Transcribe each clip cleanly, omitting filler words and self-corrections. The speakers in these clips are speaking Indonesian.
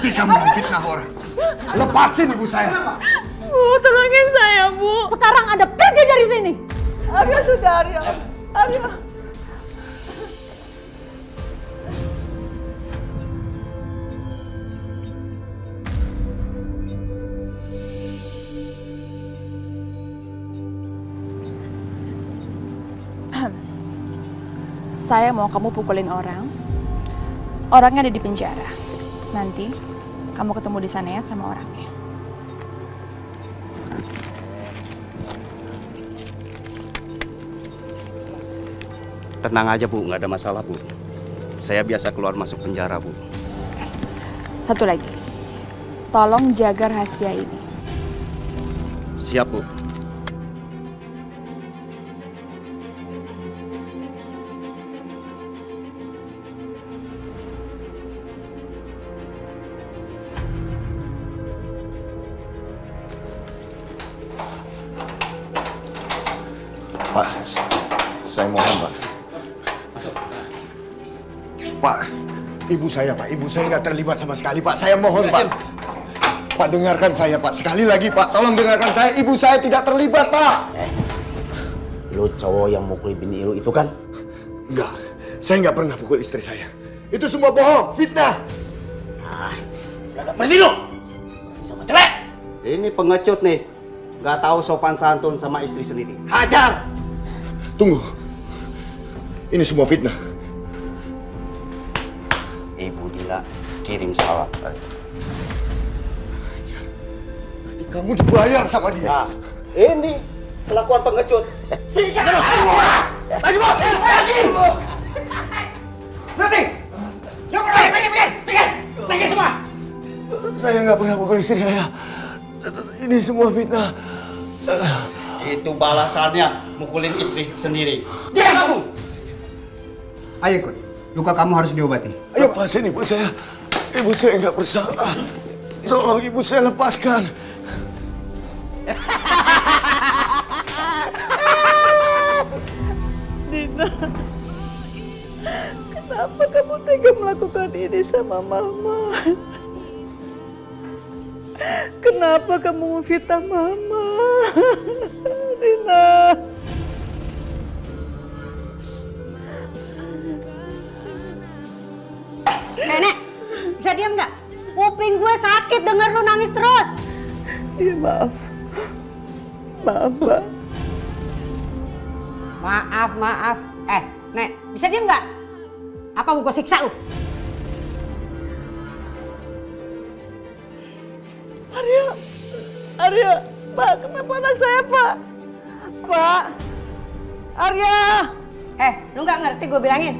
Berhenti kamu memfitnah orang. Lepasin ibu saya. Bu, tolongin saya, Bu. Sekarang Anda pergi dari sini. Arya sudah, Arya. Arya. Saya mau kamu pukulin orang. Orangnya ada di penjara. Nanti kamu ketemu di sana ya sama orangnya. Tenang aja Bu, nggak ada masalah Bu. Saya biasa keluar masuk penjara Bu. Satu lagi, tolong jaga rahasia ini. Siap Bu. Pak, saya mohon Pak. Pak, ibu saya nggak terlibat sama sekali Pak. Saya mohon Pak. Pak, dengarkan saya Pak. Sekali lagi Pak, tolong dengarkan saya. Ibu saya tidak terlibat Pak. Lu cowok yang mukul bini lu itu kan? Enggak, saya nggak pernah pukul istri saya. Itu semua bohong, fitnah. Bersih lu! Sama cewek! Ini pengecut nih. Nggak tahu sopan santun sama istri sendiri. Hajar! Tunggu. Ini semua fitnah. Ibu Dila kirim salak. Berarti kamu dibayar sama dia. Nah, ini kelakuan pengecut. Sikat! Lagi bos! Lagi! Berhenti! Yuk pergi semua! Saya nggak pernah pukul istri saya. Ini semua fitnah. Itu balasannya mukulin istri sendiri. Diam kamu! Ayo ikut. Luka kamu harus diobati. Ayo Pak, sini Pak saya. Ibu saya nggak bersalah. Tolong ibu saya lepaskan. Dina, kenapa kamu tega melakukan ini sama Mama? Kenapa kamu memfitnah Mama? Dina. Nenek, bisa diam nggak? Kuping gue sakit denger lu nangis terus. Iya, maaf. Maaf, Mbak. Maaf. Nek, bisa diam nggak? Apa mau gue siksa lu? Arya, Pak, kenapa anak saya, Pak? Pak, Arya. Lu nggak ngerti gue bilangin?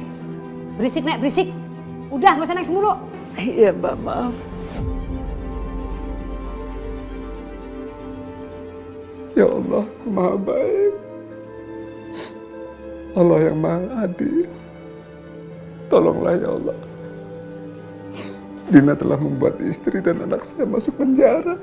Berisik, Nek, berisik. Udah, gak usah nangis mulu. Iya, Mbak, maaf. Ya Allah, Maha baik. Allah yang Maha adil. Tolonglah ya Allah. Dina telah membuat istri dan anak saya masuk penjara.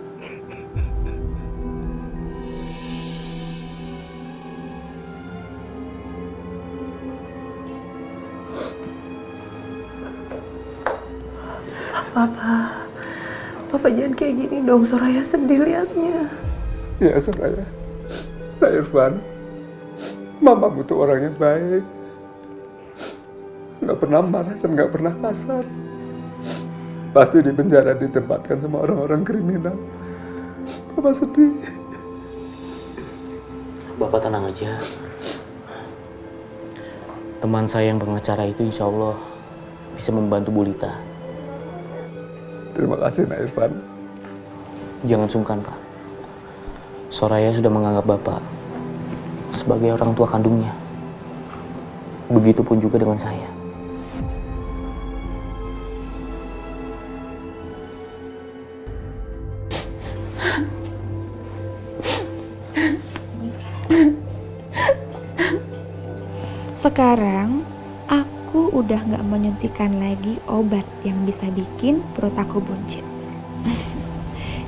Papa jangan kayak gini dong, Soraya sedih liatnya. Ya Soraya, Pak Irfan, Mama butuh orang yang baik. Nggak pernah marah dan nggak pernah kasar. Pasti di penjara ditempatkan sama orang-orang kriminal. Papa sedih. Bapak tenang aja. Teman saya yang pengacara itu insya Allah bisa membantu Bu Lita. Terima kasih, Nak Irfan. Jangan sungkan, Pak. Soraya sudah menganggap Bapak sebagai orang tua kandungnya. Begitupun juga dengan saya. Sekarang aku udah nggak menyuntikkan lagi obat yang bisa bikin perut aku buncit.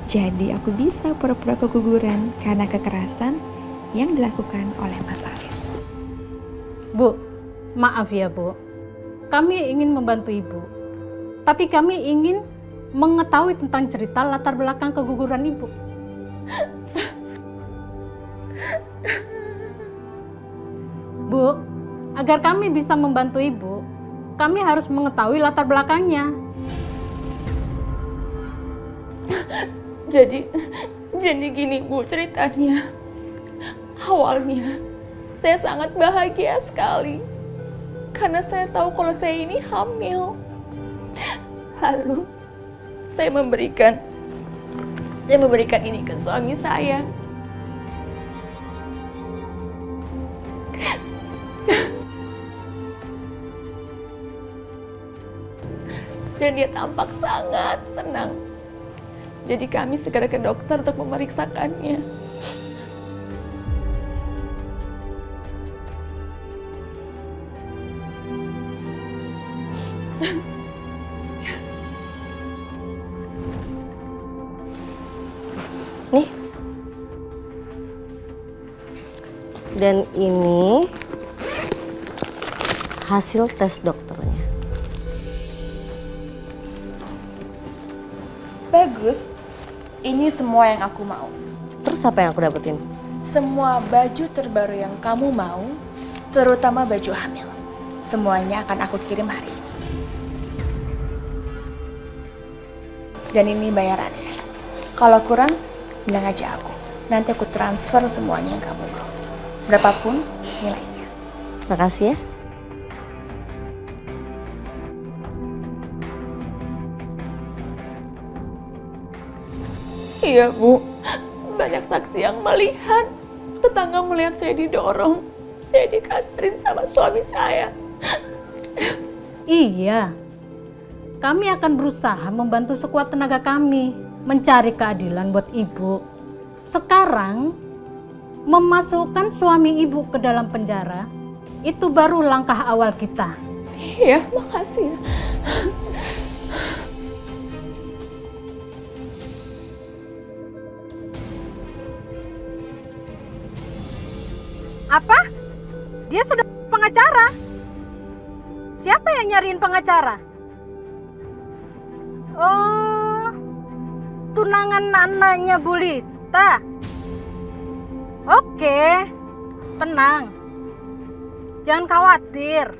Jadi aku bisa pura-pura keguguran karena kekerasan yang dilakukan oleh Mas Arif. Bu, maaf ya Bu. Kami ingin membantu Ibu. Tapi kami ingin mengetahui tentang cerita latar belakang keguguran Ibu. Bu, agar kami bisa membantu Ibu, kami harus mengetahui latar belakangnya. Jadi gini Bu ceritanya. Awalnya saya sangat bahagia sekali karena saya tahu kalau saya ini hamil. Lalu saya memberikan ini ke suami saya. Dan dia tampak sangat senang. Jadi kami segera ke dokter untuk memeriksakannya. Nih. Dan ini hasil tes dokternya. Bagus. Ini semua yang aku mau. Terus apa yang aku dapetin? Semua baju terbaru yang kamu mau, terutama baju hamil. Semuanya akan aku kirim hari ini. Dan ini bayarannya. Kalau kurang, bilang aja aku. Nanti aku transfer semuanya yang kamu mau. Berapapun nilainya. Makasih ya. Iya Bu, banyak saksi yang melihat. Tetangga melihat saya didorong. Saya dikastrin sama suami saya. Iya, kami akan berusaha membantu sekuat tenaga kami mencari keadilan buat Ibu. Sekarang, memasukkan suami Ibu ke dalam penjara, itu baru langkah awal kita. Iya, makasih ya. Apa? Dia sudah pengacara? Siapa yang nyariin pengacara? Oh, tunangan anaknya Bu Lita. Oke, tenang. Jangan khawatir.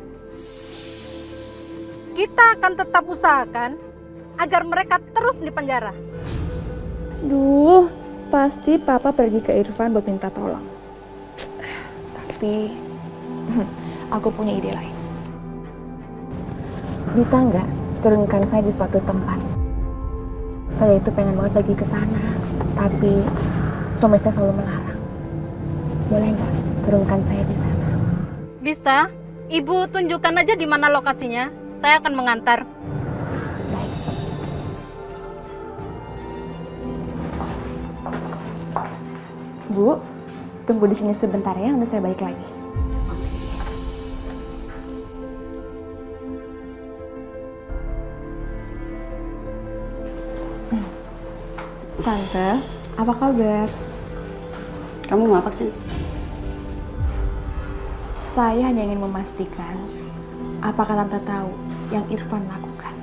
Kita akan tetap usahakan agar mereka terus di penjara. Duh, pasti Papa pergi ke Irfan buat minta tolong. Tapi aku punya ide lain. Bisa nggak turunkan saya di suatu tempat? Saya itu pengen banget pergi ke sana, tapi suami saya selalu melarang. Boleh nggak turunkan saya di sana? Bisa. Ibu tunjukkan aja di mana lokasinya. Saya akan mengantar. Baik. Bu, tunggu di sini sebentar ya, nanti saya balik lagi. Tante, apa kabar? Kamu mau apa sih? Saya hanya ingin memastikan apakah Tante tahu yang Irfan lakukan.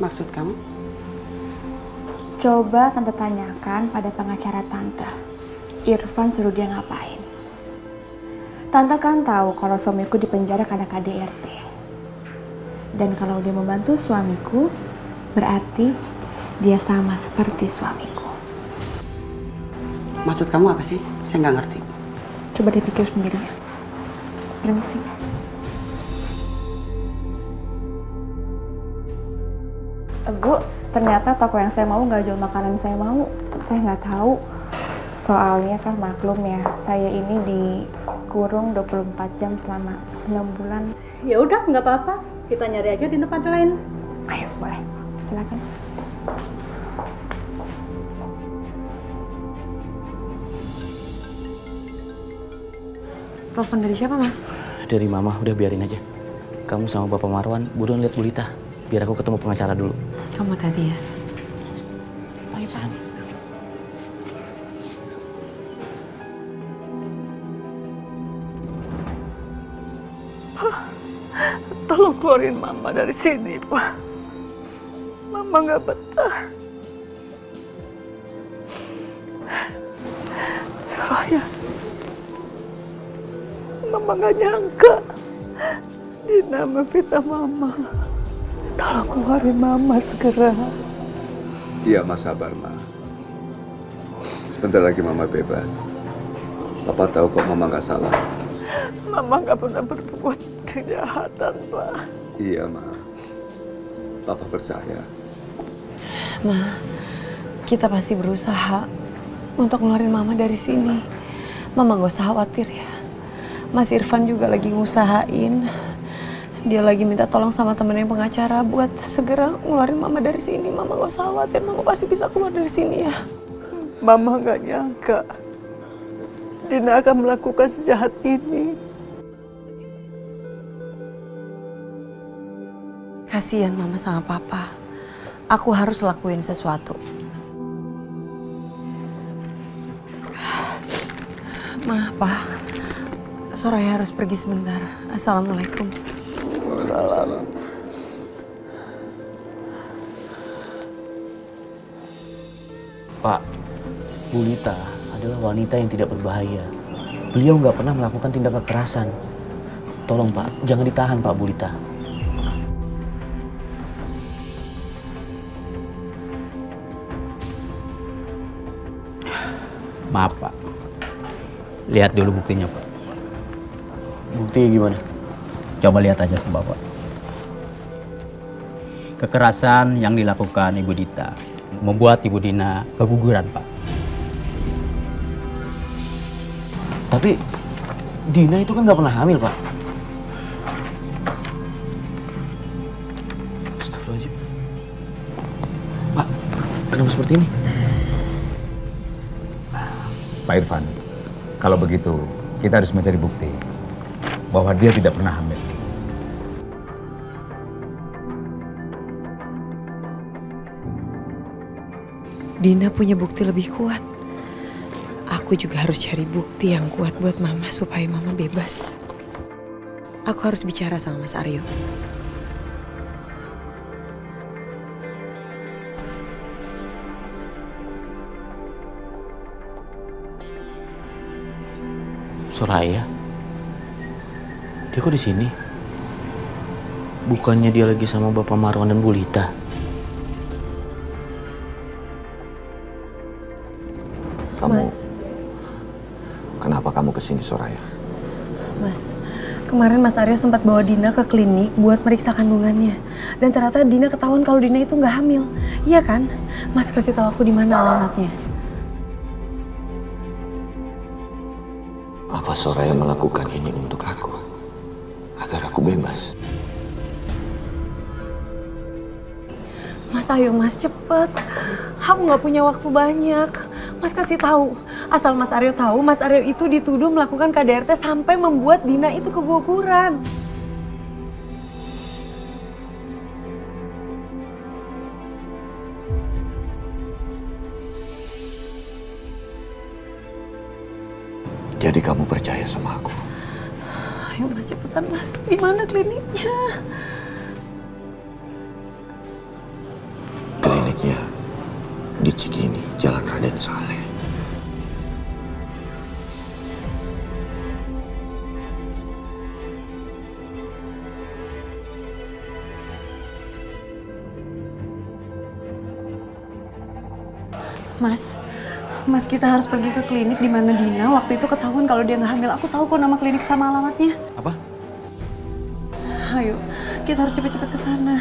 Maksud kamu? Coba Tante tanyakan pada pengacara Tante. Irfan suruh dia ngapain? Tante kan tahu kalau suamiku dipenjara karena KDRT. Dan kalau dia membantu suamiku, berarti dia sama seperti suamiku. Maksud kamu apa sih? Saya nggak ngerti. Coba dipikir sendiri ya. Permisi. Bu, ternyata toko yang saya mau nggak jual makanan saya mau. Saya nggak tahu. Soalnya kan maklum ya, saya ini dikurung 24 jam selama 6 bulan. Ya udah, nggak apa-apa. Kita nyari aja di tempat lain. Ayo, boleh. Silakan. Telepon dari siapa, Mas? Dari Mama, udah biarin aja. Kamu sama Bapak Marwan, buruan lihat Bu Lita. Biar aku ketemu pengacara dulu. Kamu tadi ya? Ayo, San. Tolong keluarin Mama dari sini, Pak. Mama Mama nggak betah. Soraya, Mama nggak nyangka Dina memfitnah Mama. Tolong keluarin Mama segera. Iya, Mas, sabar, Ma. Sebentar lagi Mama bebas. Papa tahu kok Mama nggak salah. Mama nggak pernah berbuat kejahatan, Pak. Iya, Ma. Papa percaya. Ma, kita pasti berusaha untuk ngeluarin Mama dari sini. Mama gak usah khawatir ya. Mas Irfan juga lagi ngusahain. Dia lagi minta tolong sama temennya pengacara buat segera ngeluarin Mama dari sini. Mama gak usah khawatir, Mama pasti bisa keluar dari sini ya. Mama nggak nyangka Dina akan melakukan sejahat ini. Kasihan Mama sama Papa. Aku harus lakuin sesuatu. Ma, Pa. Soraya harus pergi sebentar. Assalamualaikum. Waalaikumsalam. Pak, Bu Lita adalah wanita yang tidak berbahaya. Beliau nggak pernah melakukan tindak kekerasan. Tolong Pak, jangan ditahan Pak Bu Lita. Maaf Pak, lihat dulu buktinya Pak. Bukti gimana? Coba lihat aja ke Bapak. Kekerasan yang dilakukan Ibu Dita membuat Ibu Dina keguguran Pak. Tapi Dina itu kan nggak pernah hamil Pak. Astagfirullahaladzim. Pak, kenapa seperti ini? Pak Irfan, kalau begitu kita harus mencari bukti bahwa dia tidak pernah hamil. Dina punya bukti lebih kuat. Aku juga harus cari bukti yang kuat buat Mama supaya Mama bebas. Aku harus bicara sama Mas Aryo. Soraya? Dia kok di sini? Bukannya dia lagi sama Bapak Marwan dan Bu Lita? Mas, kenapa kamu kesini, Soraya? Mas, kemarin Mas Aryo sempat bawa Dina ke klinik buat meriksa kandungannya. Dan ternyata Dina ketahuan kalau Dina itu nggak hamil. Iya kan? Mas kasih tahu aku di mana alamatnya. Apa Soraya melakukan ini untuk aku? Agar aku bebas? Mas, ayo Mas, cepet. Aku nggak punya waktu banyak. Mas kasih tahu. Asal Mas Aryo tahu, Mas Aryo itu dituduh melakukan KDRT sampai membuat Dina itu keguguran. Jadi kamu percaya sama aku? Ayo Mas, cepetan Mas. Di mana kliniknya? Kliniknya di Cikini, Jalan Raden Saleh. Mas, kita harus pergi ke klinik di mana Dina waktu itu ketahuan kalau dia nggak hamil. Aku tahu kok nama klinik sama alamatnya. Apa? Ayo, kita harus cepet-cepet ke sana.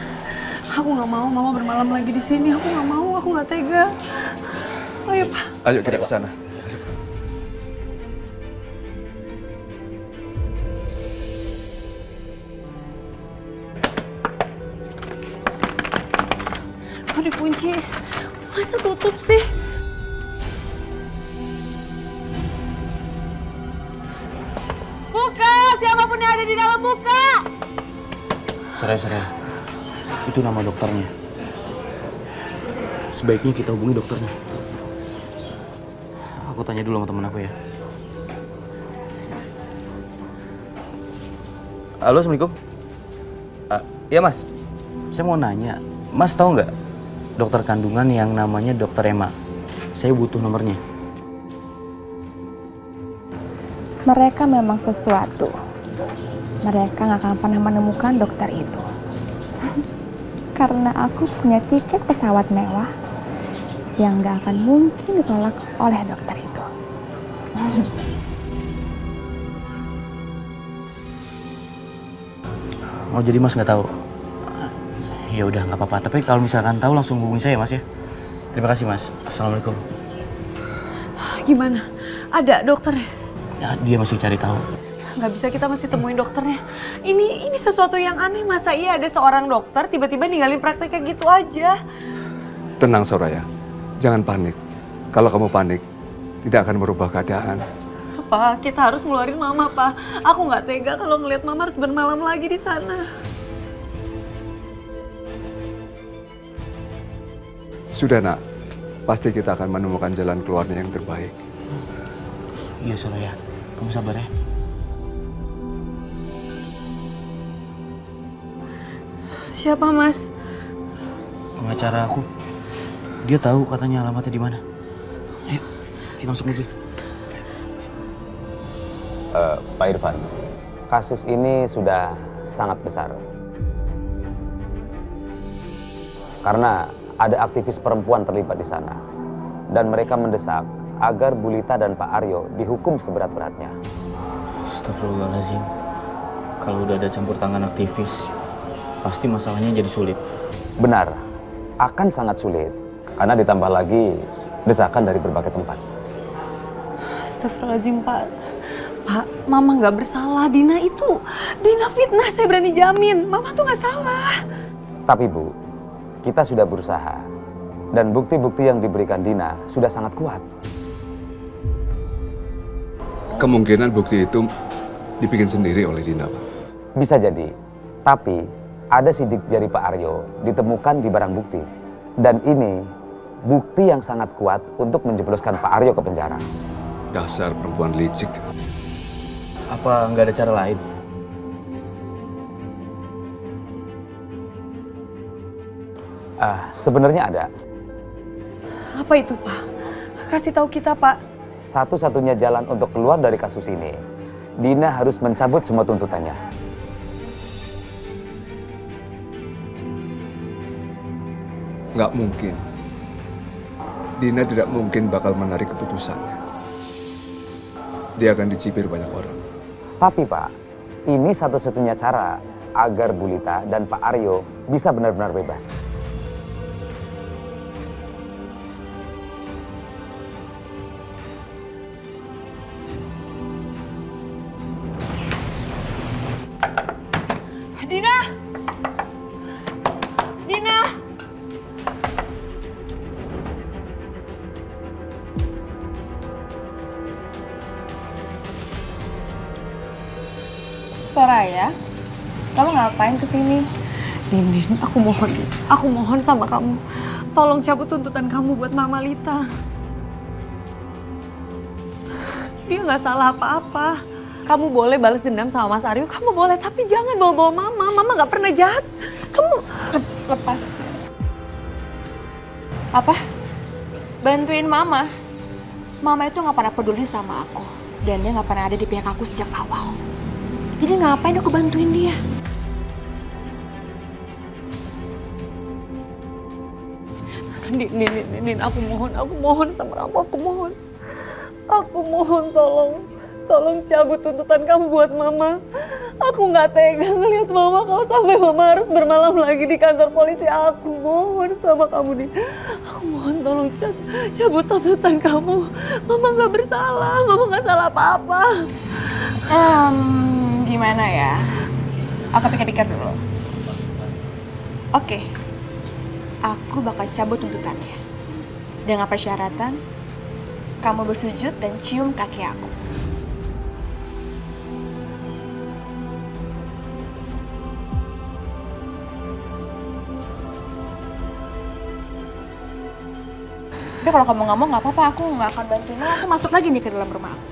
Aku nggak mau Mama bermalam lagi di sini. Aku nggak mau, aku nggak tega. Ayo Pak. Ayo kita ke sana. Kok dikunci? Masa tutup sih? Buka! Siapapun yang ada di dalam, buka! Soraya. Itu nama dokternya. Sebaiknya kita hubungi dokternya. Aku tanya dulu sama temen aku ya. Halo, Assalamualaikum. Iya Mas, saya mau nanya. Mas tahu nggak dokter kandungan yang namanya Dokter Emma. Saya butuh nomornya. Mereka memang sesuatu. Mereka nggak akan pernah menemukan dokter itu. Karena aku punya tiket pesawat mewah yang nggak akan mungkin ditolak oleh dokter itu. Oh, jadi Mas nggak tahu? Ya udah nggak apa-apa. Tapi kalau misalkan tahu langsung hubungi saya, Mas ya. Terima kasih, Mas. Assalamualaikum. Gimana? Ada dokternya? Ya, dia masih cari tahu. Nggak bisa, kita mesti temuin dokternya. Ini sesuatu yang aneh. Masa iya ada seorang dokter tiba-tiba ninggalin praktek kayak gitu aja? Tenang Soraya, jangan panik. Kalau kamu panik, tidak akan merubah keadaan. Pak, kita harus ngeluarin Mama, Pak. Aku nggak tega kalau ngelihat Mama harus bermalam lagi di sana. Sudah nak, pasti kita akan menemukan jalan keluarnya yang terbaik. Iya Soraya, kamu sabar ya. Siapa Mas? Pengacara aku. Dia tahu katanya alamatnya di mana. Ayo, kita masuk mobil. Pak Irfan, kasus ini sudah sangat besar. Karena ada aktivis perempuan terlibat di sana. Dan mereka mendesak agar Bu Lita dan Pak Aryo dihukum seberat-beratnya. Astagfirullahaladzim. Kalau udah ada campur tangan aktivis, pasti masalahnya jadi sulit. Benar, akan sangat sulit. Karena ditambah lagi desakan dari berbagai tempat. Astagfirullahaladzim, Pak. Pak, Mama nggak bersalah. Dina fitnah, saya berani jamin. Mama tuh nggak salah. Tapi Bu, kita sudah berusaha. Dan bukti-bukti yang diberikan Dina sudah sangat kuat. Kemungkinan bukti itu dibikin sendiri oleh Dina, Pak. Bisa jadi, tapi ada sidik jari Pak Aryo ditemukan di barang bukti. Dan ini bukti yang sangat kuat untuk menjebloskan Pak Aryo ke penjara. Dasar perempuan licik. Apa nggak ada cara lain? Sebenarnya ada. Apa itu, Pak? Kasih tahu kita, Pak. Satu-satunya jalan untuk keluar dari kasus ini, Dina harus mencabut semua tuntutannya. Nggak mungkin. Dina tidak mungkin bakal menarik keputusannya. Dia akan dicibir banyak orang. Tapi Pak, ini satu-satunya cara agar Bu Lita dan Pak Aryo bisa benar-benar bebas. Dina! Dina! Soraya, kamu ngapain kesini? Din, aku mohon sama kamu. Tolong cabut tuntutan kamu buat Mama Lita. Dia nggak salah apa-apa. Kamu boleh balas dendam sama Mas Aryo, kamu boleh. Tapi jangan bawa-bawa Mama. Mama nggak pernah jahat. Kamu... Lepas. Apa? Bantuin Mama? Mama itu nggak pernah peduli sama aku. Dan dia nggak pernah ada di pihak aku sejak awal. Jadi ngapain aku bantuin dia? Din, aku mohon sama kamu, aku mohon tolong cabut tuntutan kamu buat Mama. Aku nggak tega ngelihat Mama kalau sampai Mama harus bermalam lagi di kantor polisi. Aku mohon sama kamu, Din. Aku mohon tolong cabut tuntutan kamu. Mama nggak bersalah, Mama nggak salah apa-apa. Gimana ya? Aku pikir-pikir dulu. Oke. Aku bakal cabut tuntutannya. Dengan persyaratan, kamu bersujud dan cium kaki aku. Tapi kalau kamu nggak mau, nggak apa-apa. Aku nggak akan bantuin. Aku masuk lagi nih ke dalam rumah aku.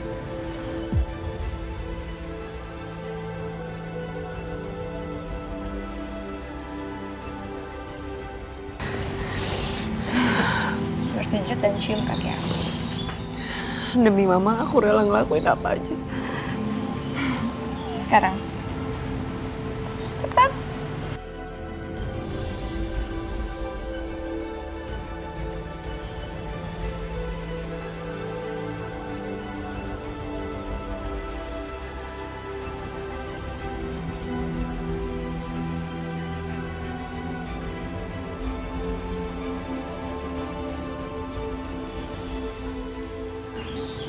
sujud dan cium kaki aku. Demi Mama, aku rela ngelakuin apa aja. Sekarang. Cepat.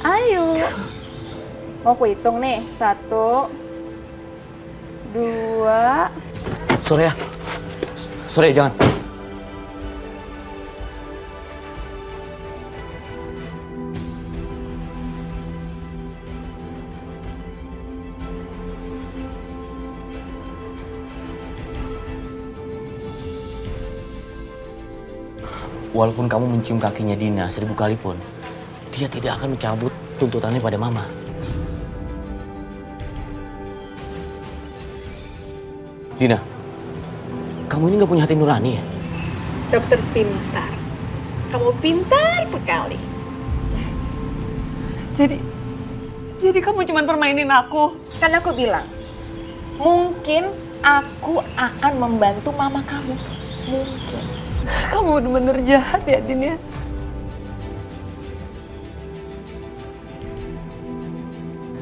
Ayo. Mau aku hitung nih. 1, 2. Soraya. Soraya, jangan. Walaupun kamu mencium kakinya Dina 1000 kali pun, dia tidak akan mencabut tuntutannya pada Mama. Dina, kamu ini nggak punya hati nurani ya? Dokter pintar. Kamu pintar sekali. Jadi kamu cuma permainin aku? Kan aku bilang, mungkin aku akan membantu mama kamu. Mungkin. Kamu bener-bener jahat ya, Din ya?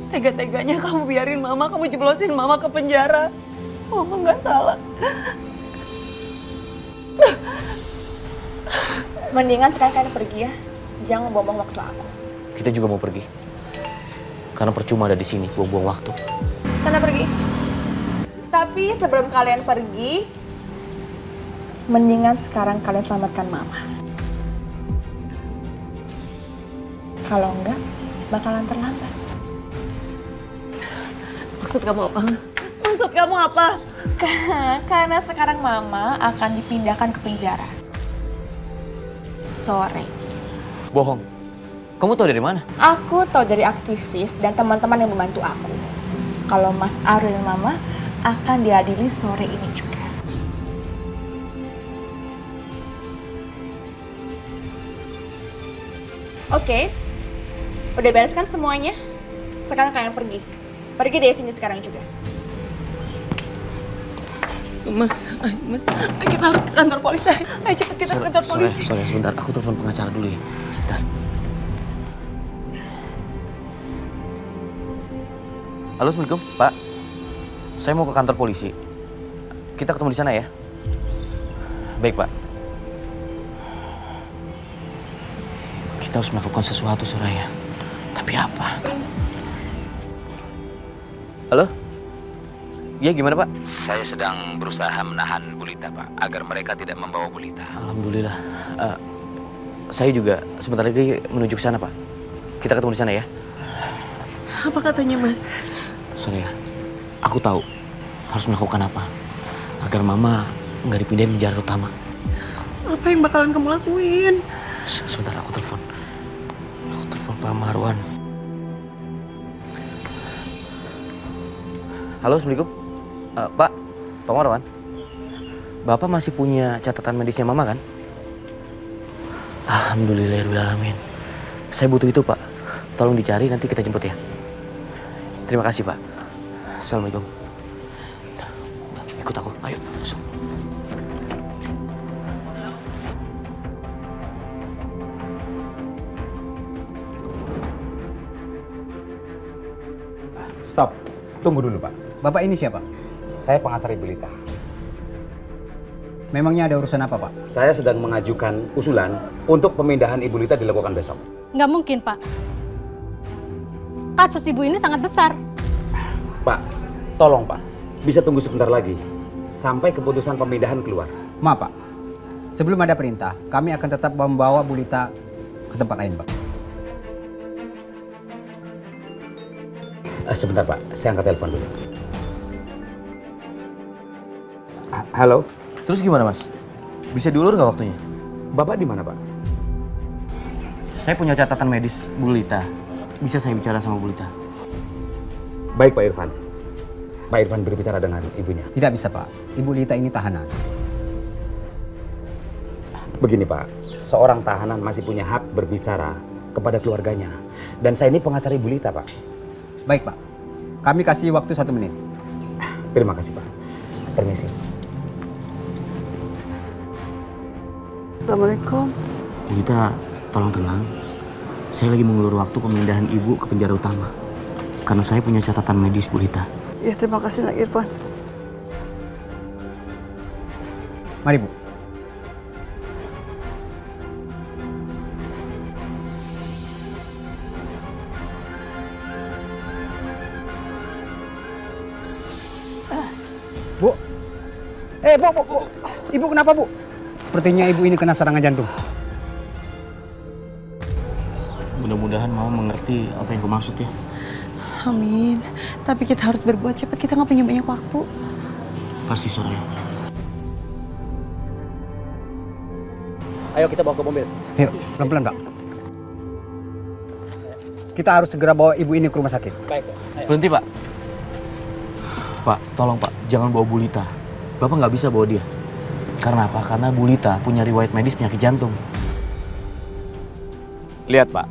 Tega-teganya kamu biarin Mama, kamu jeblosin Mama ke penjara. Mama nggak salah. Mendingan sekarang kalian pergi ya. Jangan buang-buang waktu aku. Kita juga mau pergi. Karena percuma ada di sini, buang-buang waktu. Sana pergi. Tapi sebelum kalian pergi, mendingan sekarang kalian selamatkan Mama. Kalau enggak, bakalan terlambat. Maksud kamu apa? Maksud kamu apa? Karena sekarang Mama akan dipindahkan ke penjara. Sore. Bohong. Kamu tahu dari mana? Aku tahu dari aktivis dan teman-teman yang membantu aku. Kalau Mas Aryo dan Mama akan diadili sore ini juga. Oke. Udah beres kan semuanya? Sekarang kalian pergi. Pergi dari sini sekarang juga. Mas, kita harus ke kantor polisi. Ayo cepet kita ke kantor polisi. Sorry, sebentar. Aku telepon pengacara dulu ya. Sebentar. Halo, Assalamualaikum, Pak. Saya mau ke kantor polisi. Kita ketemu di sana ya. Baik, Pak. Kita harus melakukan sesuatu, Soraya. Tapi apa? Halo? Ya, gimana, Pak? Saya sedang berusaha menahan Bulita, Pak, agar mereka tidak membawa Bulita. Alhamdulillah. Saya juga sebentar lagi menuju ke sana, Pak. Kita ketemu di sana ya. Apa katanya, Mas? Soraya, aku tahu harus melakukan apa agar Mama nggak dipindahin penjara utama. Apa yang bakalan kamu lakuin? Sebentar, aku telepon. Aku telepon Pak Marwan. Halo, Assalamualaikum. Pak Marwan. Bapak masih punya catatan medisnya Mama kan? Alhamdulillahirrahmanirrahim. Saya butuh itu, Pak. Tolong dicari, nanti kita jemput ya. Terima kasih, Pak. Assalamualaikum. Ikut aku, ayo masuk. Stop, tunggu dulu Pak. Bapak ini siapa? Saya pengacara Bulita. Memangnya ada urusan apa, Pak? Saya sedang mengajukan usulan untuk pemindahan Ibu Lita dilakukan besok. Nggak mungkin, Pak. Kasus ibu ini sangat besar. Pak, tolong Pak, bisa tunggu sebentar lagi sampai keputusan pemindahan keluar. Maaf, Pak. Sebelum ada perintah, kami akan tetap membawa Bu Lita ke tempat lain, Pak. Sebentar Pak, saya angkat telepon dulu. Halo? Terus gimana, Mas? Bisa diulur nggak waktunya? Bapak di mana, Pak? Saya punya catatan medis Bu Lita. Bisa saya bicara sama Bu Lita? Baik, Pak Irfan. Pak Irfan berbicara dengan ibunya. Tidak bisa, Pak. Ibu Lita ini tahanan. Begini Pak, seorang tahanan masih punya hak berbicara kepada keluarganya. Dan saya ini pengacara Ibu Lita Pak. Baik Pak, kami kasih waktu 1 menit. Terima kasih Pak. Permisi. Assalamualaikum. Bu Lita, tolong tenang. Saya lagi mengulur waktu pemindahan ibu ke penjara utama. Karena saya punya catatan medis, Bu Lita. Ya terima kasih Nak Irfan. Mari Bu. Bu. Bu. Ibu kenapa, Bu? Sepertinya ibu ini kena serangan jantung. Mudah-mudahan Mama mengerti apa yang gue maksud ya. Amin. Tapi kita harus berbuat cepat. Kita nggak punya banyak waktu. Pasti Soraya. Ayo kita bawa ke mobil. Ayo, pelan-pelan Pak. Kita harus segera bawa ibu ini ke rumah sakit. Baik, berhenti Pak. Pak, tolong Pak, jangan bawa Bu Lita. Bapak nggak bisa bawa dia. Karena apa? Karena Bu Lita punya riwayat medis penyakit jantung. Lihat Pak,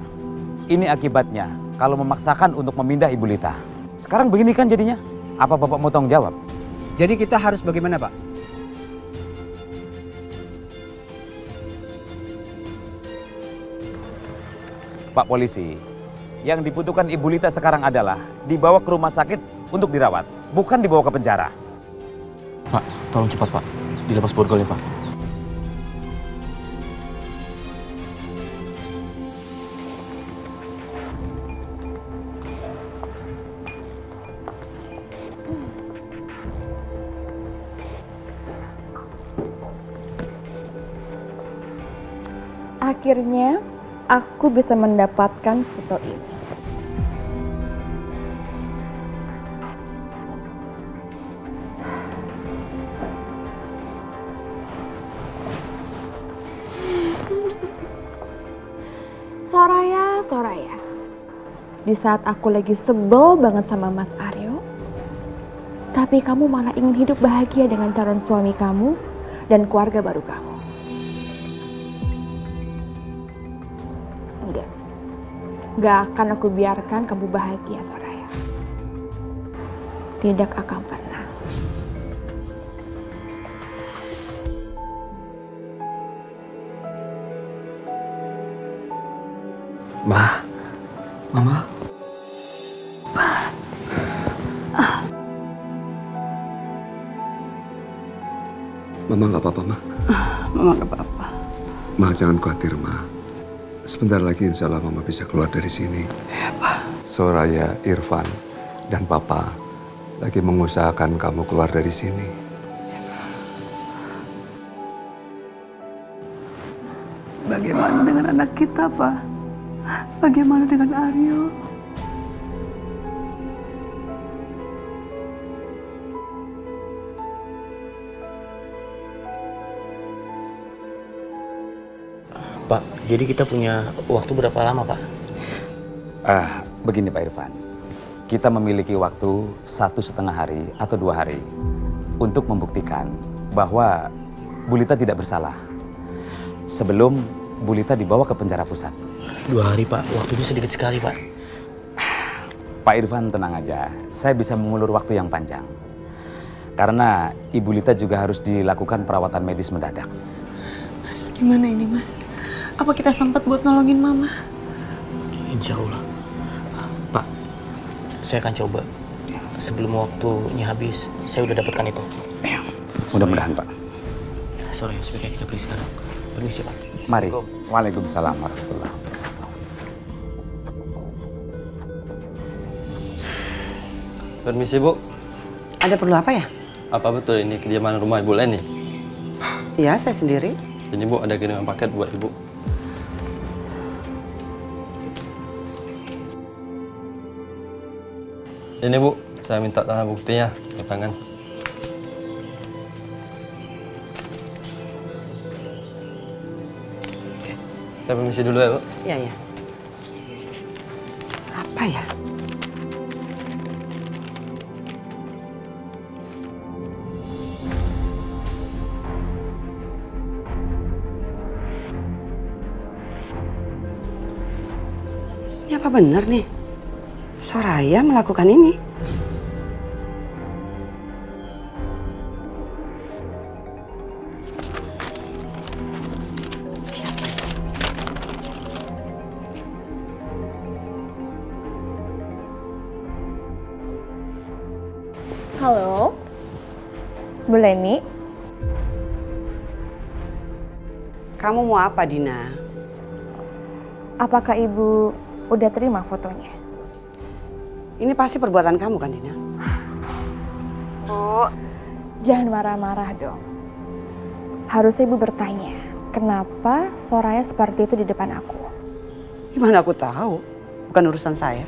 ini akibatnya kalau memaksakan untuk memindah Ibu Lita. Sekarang begini kan jadinya. Apa Bapak mau tanggung jawab? Jadi kita harus bagaimana Pak? Pak Polisi, yang dibutuhkan Ibu Lita sekarang adalah dibawa ke rumah sakit untuk dirawat, bukan dibawa ke penjara. Pak, tolong cepat Pak, dilepas borgol ya Pak. Akhirnya aku bisa mendapatkan foto ini. Soraya. Di saat aku lagi sebel banget sama Mas Aryo, tapi kamu malah ingin hidup bahagia dengan calon suami kamu dan keluarga baru kamu. Gak akan aku biarkan kamu bahagia, Soraya. Tidak akan pernah. Mama. Mama nggak apa-apa, Ma. Mama nggak apa-apa. Ma, jangan khawatir, Ma. Sebentar lagi insya Allah Mama bisa keluar dari sini. Ya, Pak. Soraya, Irfan, dan Papa lagi mengusahakan kamu keluar dari sini. Bagaimana dengan anak kita, Pak? Bagaimana dengan Aryo? Pak, jadi kita punya waktu berapa lama, Pak? Begini Pak Irfan, kita memiliki waktu 1,5 hari atau 2 hari untuk membuktikan bahwa Bu Lita tidak bersalah sebelum Bu Lita dibawa ke penjara pusat. 2 hari, Pak. Waktunya sedikit sekali, Pak. Pak Irfan tenang aja, saya bisa mengulur waktu yang panjang. Karena Ibu Lita juga harus dilakukan perawatan medis mendadak. Mas, gimana ini, Mas? Apa kita sempat buat nolongin Mama? Insya Allah. Pak, saya akan coba. Sebelum waktunya habis, saya udah dapatkan itu. Mudah-mudahan, Pak. Sorry, sebaiknya kita pergi sekarang. Permisi, Pak. Mari. Waalaikumsalam warahmatullahi wabarakatuh. Permisi, Bu. Ada perlu apa ya? Apa betul ini kediaman rumah Ibu Leni? Iya, saya sendiri. Ini, Bu, ada kiriman paket buat Ibu. Ini, Bu, saya minta tanda buktinya ke tangan. Kita permisi dulu ya, Bu. Iya, iya. Apa ya? Ini apa benar nih? Soraya melakukan ini? Halo, Bu Leni. Kamu mau apa, Dina? Apakah Ibu udah terima fotonya? Ini pasti perbuatan kamu kan, Dina? Bu, jangan marah-marah dong. Harusnya Ibu bertanya, kenapa Soraya seperti itu di depan aku? Gimana aku tahu? Bukan urusan saya.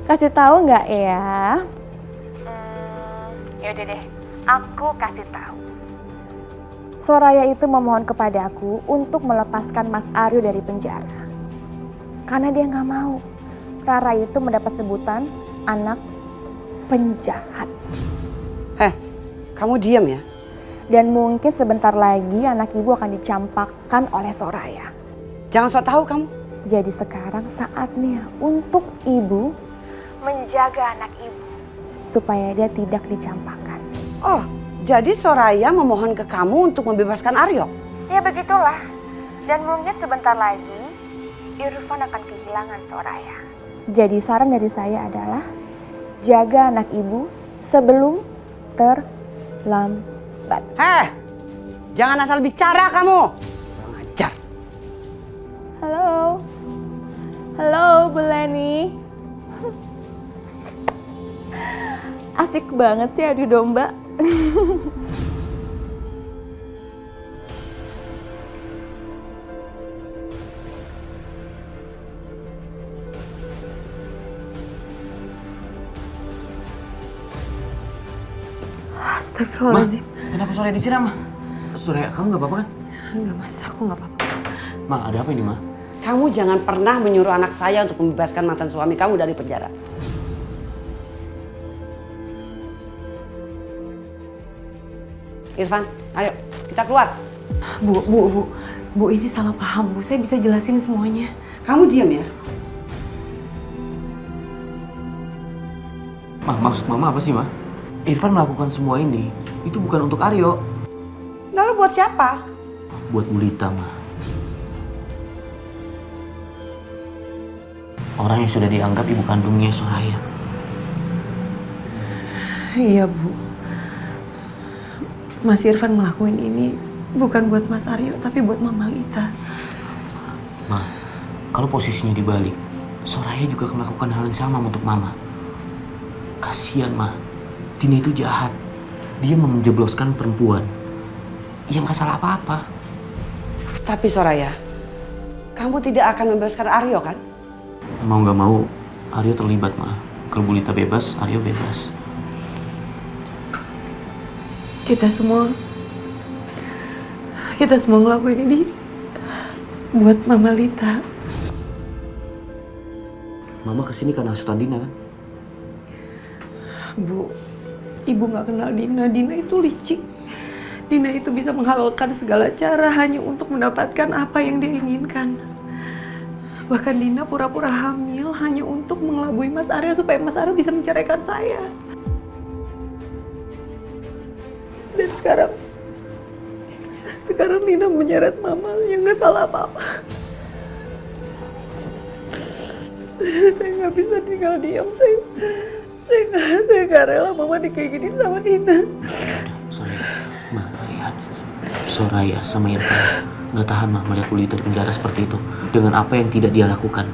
Kasih tahu nggak ya? Yaudah deh, aku kasih tahu. Soraya itu memohon kepada aku untuk melepaskan Mas Aryo dari penjara. Karena dia nggak mau Rara itu mendapat sebutan anak penjahat. Kamu diam ya? Dan mungkin sebentar lagi anak ibu akan dicampakkan oleh Soraya. Jangan sok tahu kamu. Jadi sekarang saatnya untuk ibu menjaga anak ibu supaya dia tidak dicampakkan. Oh, jadi Soraya memohon ke kamu untuk membebaskan Aryo? Ya begitulah. Dan mungkin sebentar lagi Irfan akan kehilangan Soraya. Jadi saran dari saya adalah jaga anak ibu sebelum terlambat. Jangan asal bicara kamu. Kurang ajar. Halo. Halo, Bu Leni. Asik banget sih adu domba. Astagfirullahaladzim. Kenapa Soraya disiram, Ma? Soraya, kamu nggak apa-apa kan? Enggak Mas, aku nggak apa-apa. Ma, ada apa ini, Ma? Kamu jangan pernah menyuruh anak saya untuk membebaskan mantan suami kamu dari penjara. Irfan, ayo kita keluar. Bu, ini salah paham Bu. Saya bisa jelasin semuanya. Kamu diam ya. Ma, maksud Mama apa sih, Ma? Irfan melakukan semua ini, itu bukan untuk Aryo. Lalu buat siapa? Buat Bulita, Ma. Orang yang sudah dianggap ibu kandungnya Soraya. Iya Bu. Mas Irfan ngelakuin ini bukan buat Mas Aryo, tapi buat Mama Lita. Ma, kalau posisinya dibalik, Soraya juga akan melakukan hal yang sama untuk Mama. Kasihan, Ma. Dina itu jahat. Dia menjebloskan perempuan yang gak salah apa-apa. Tapi Soraya, kamu tidak akan membebaskan Aryo kan? Mau gak mau, Aryo terlibat, Ma. Kalau Bulita bebas, Aryo bebas. Kita semua ngelakuin ini buat Mama Lita. Mama kesini karena hasutan Dina kan? Bu, Ibu nggak kenal Dina. Dina itu licik. Dina itu bisa menghalalkan segala cara hanya untuk mendapatkan apa yang dia inginkan. Bahkan Dina pura-pura hamil hanya untuk mengelabui Mas Aryo supaya Mas Aryo bisa menceraikan saya. Dan sekarang Dina menyeret Mama yang nggak salah apa-apa. Saya nggak bisa tinggal diam. Saya nggak rela Mama kayak gini sama Dina. Ma, lihat. Soraya sama Irfan nggak tahan, Ma, melihat Bulita di penjara seperti itu dengan apa yang tidak dia lakukan.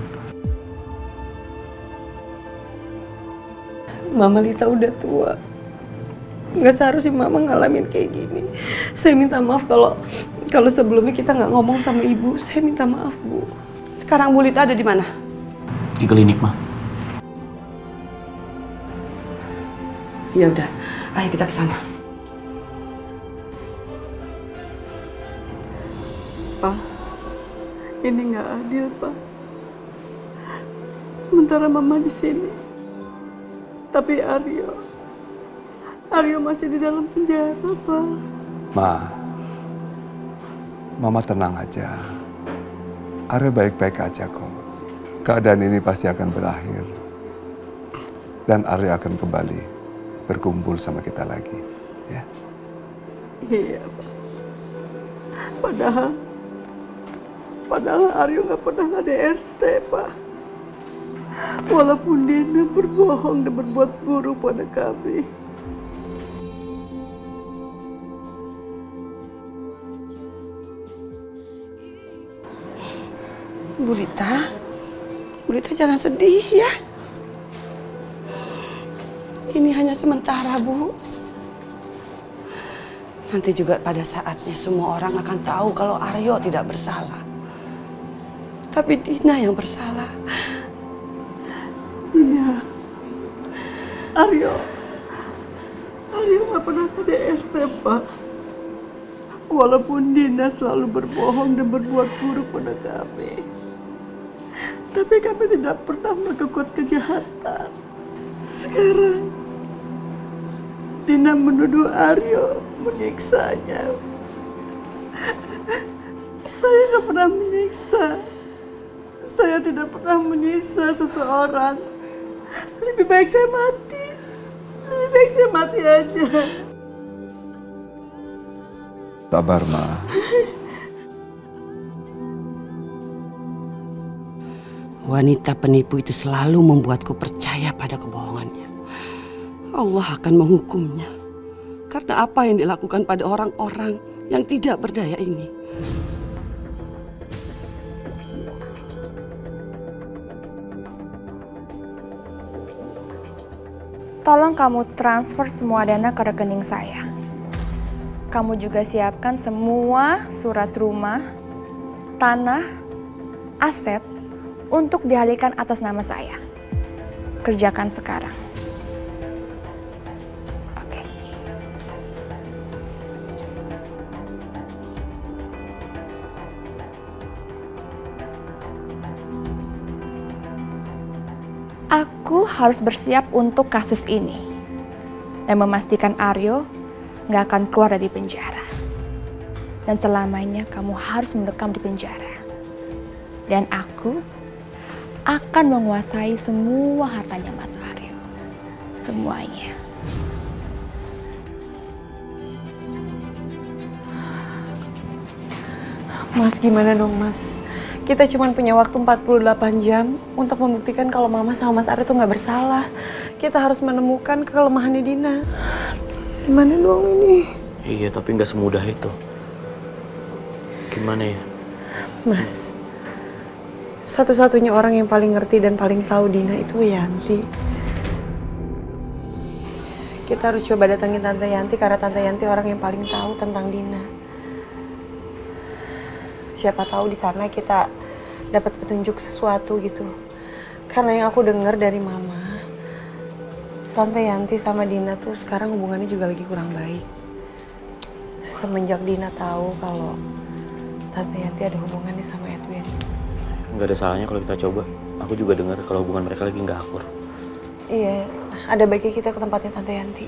Mama Lita udah tua. Nggak seharusnya Mama ngalamin kayak gini. Saya minta maaf kalau sebelumnya kita nggak ngomong sama Ibu. Saya minta maaf, Bu. Sekarang Bulita ada di mana? Di klinik, Ma. Ya udah, ayo kita ke sana. Pak, ini nggak adil, Pak. Sementara Mama di sini, tapi Aryo masih di dalam penjara, Pak. Ma, Mama tenang aja. Aryo baik-baik aja kok. keadaan ini pasti akan berakhir. Dan Aryo akan kembali berkumpul sama kita lagi. Ya. Iya, Pak. Padahal Aryo nggak pernah KDRT, Pak. Walaupun Dina berbohong dan berbuat buruk pada kami. Bu Lita jangan sedih ya. Ini hanya sementara, Bu. Nanti juga pada saatnya semua orang akan tahu kalau Aryo tidak bersalah. Tapi Dina yang bersalah. Iya. Aryo nggak pernah KDRT, Pak. Walaupun Dina selalu berbohong dan berbuat buruk pada kami. Tapi kami tidak pernah melakukan kejahatan. Sekarang Dina menuduh Aryo menyiksanya. Saya nggak pernah menyiksa. Saya tidak pernah menyiksa seseorang. Lebih baik saya mati. Lebih baik saya mati aja. Sabar, Ma. Wanita penipu itu selalu membuatku percaya pada kebohongannya. Allah akan menghukumnya karena apa yang dilakukan pada orang-orang yang tidak berdaya ini. Tolong kamu transfer semua dana ke rekening saya. Kamu juga siapkan semua surat rumah, tanah, aset untuk dialihkan atas nama saya. Kerjakan sekarang. Oke. Aku harus bersiap untuk kasus ini dan memastikan Aryo nggak akan keluar dari penjara. Dan selamanya kamu harus mendekam di penjara. Dan aku akan menguasai semua hartanya Mas Aryo. Semuanya. Mas, gimana dong, Mas? Kita cuma punya waktu 48 jam untuk membuktikan kalau Mama sama Mas Aryo tuh nggak bersalah. Kita harus menemukan kelemahannya Dina. Gimana dong ini? Iya, tapi nggak semudah itu. Gimana ya? Mas, satu-satunya orang yang paling ngerti dan paling tahu Dina itu Yanti. Kita harus coba datangin Tante Yanti karena Tante Yanti orang yang paling tahu tentang Dina. Siapa tahu di sana kita dapat petunjuk sesuatu gitu. Karena yang aku dengar dari Mama, Tante Yanti sama Dina tuh sekarang hubungannya juga lagi kurang baik. Semenjak Dina tahu kalau Tante Yanti ada hubungannya sama Edwin. Nggak ada salahnya kalau kita coba. Aku juga dengar kalau hubungan mereka lagi nggak akur. Iya, ada baiknya kita ke tempatnya Tante Yanti.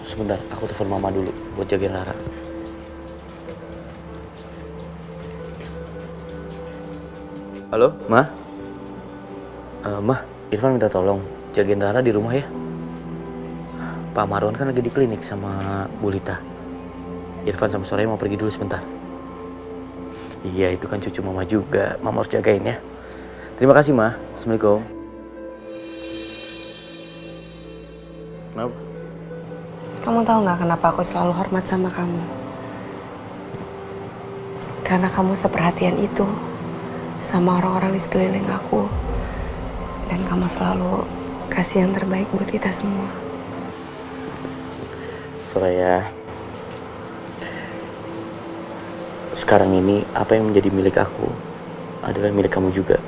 Sebentar, aku telepon Mama dulu buat jagain Rara. Halo, Ma? Ma, Irfan minta tolong jagain Rara di rumah ya. Pak Marwan kan lagi di klinik sama Bu Lita. Irfan sama Soraya mau pergi dulu sebentar. Iya, itu kan cucu Mama juga. Mama harus jagain ya. Terima kasih, Ma. Assalamualaikum. Kenapa? Kamu tahu nggak kenapa aku selalu hormat sama kamu? Karena kamu seperhatian itu sama orang-orang di sekeliling aku. Dan kamu selalu kasih yang terbaik buat kita semua. Soraya, sekarang ini apa yang menjadi milik aku adalah milik kamu juga.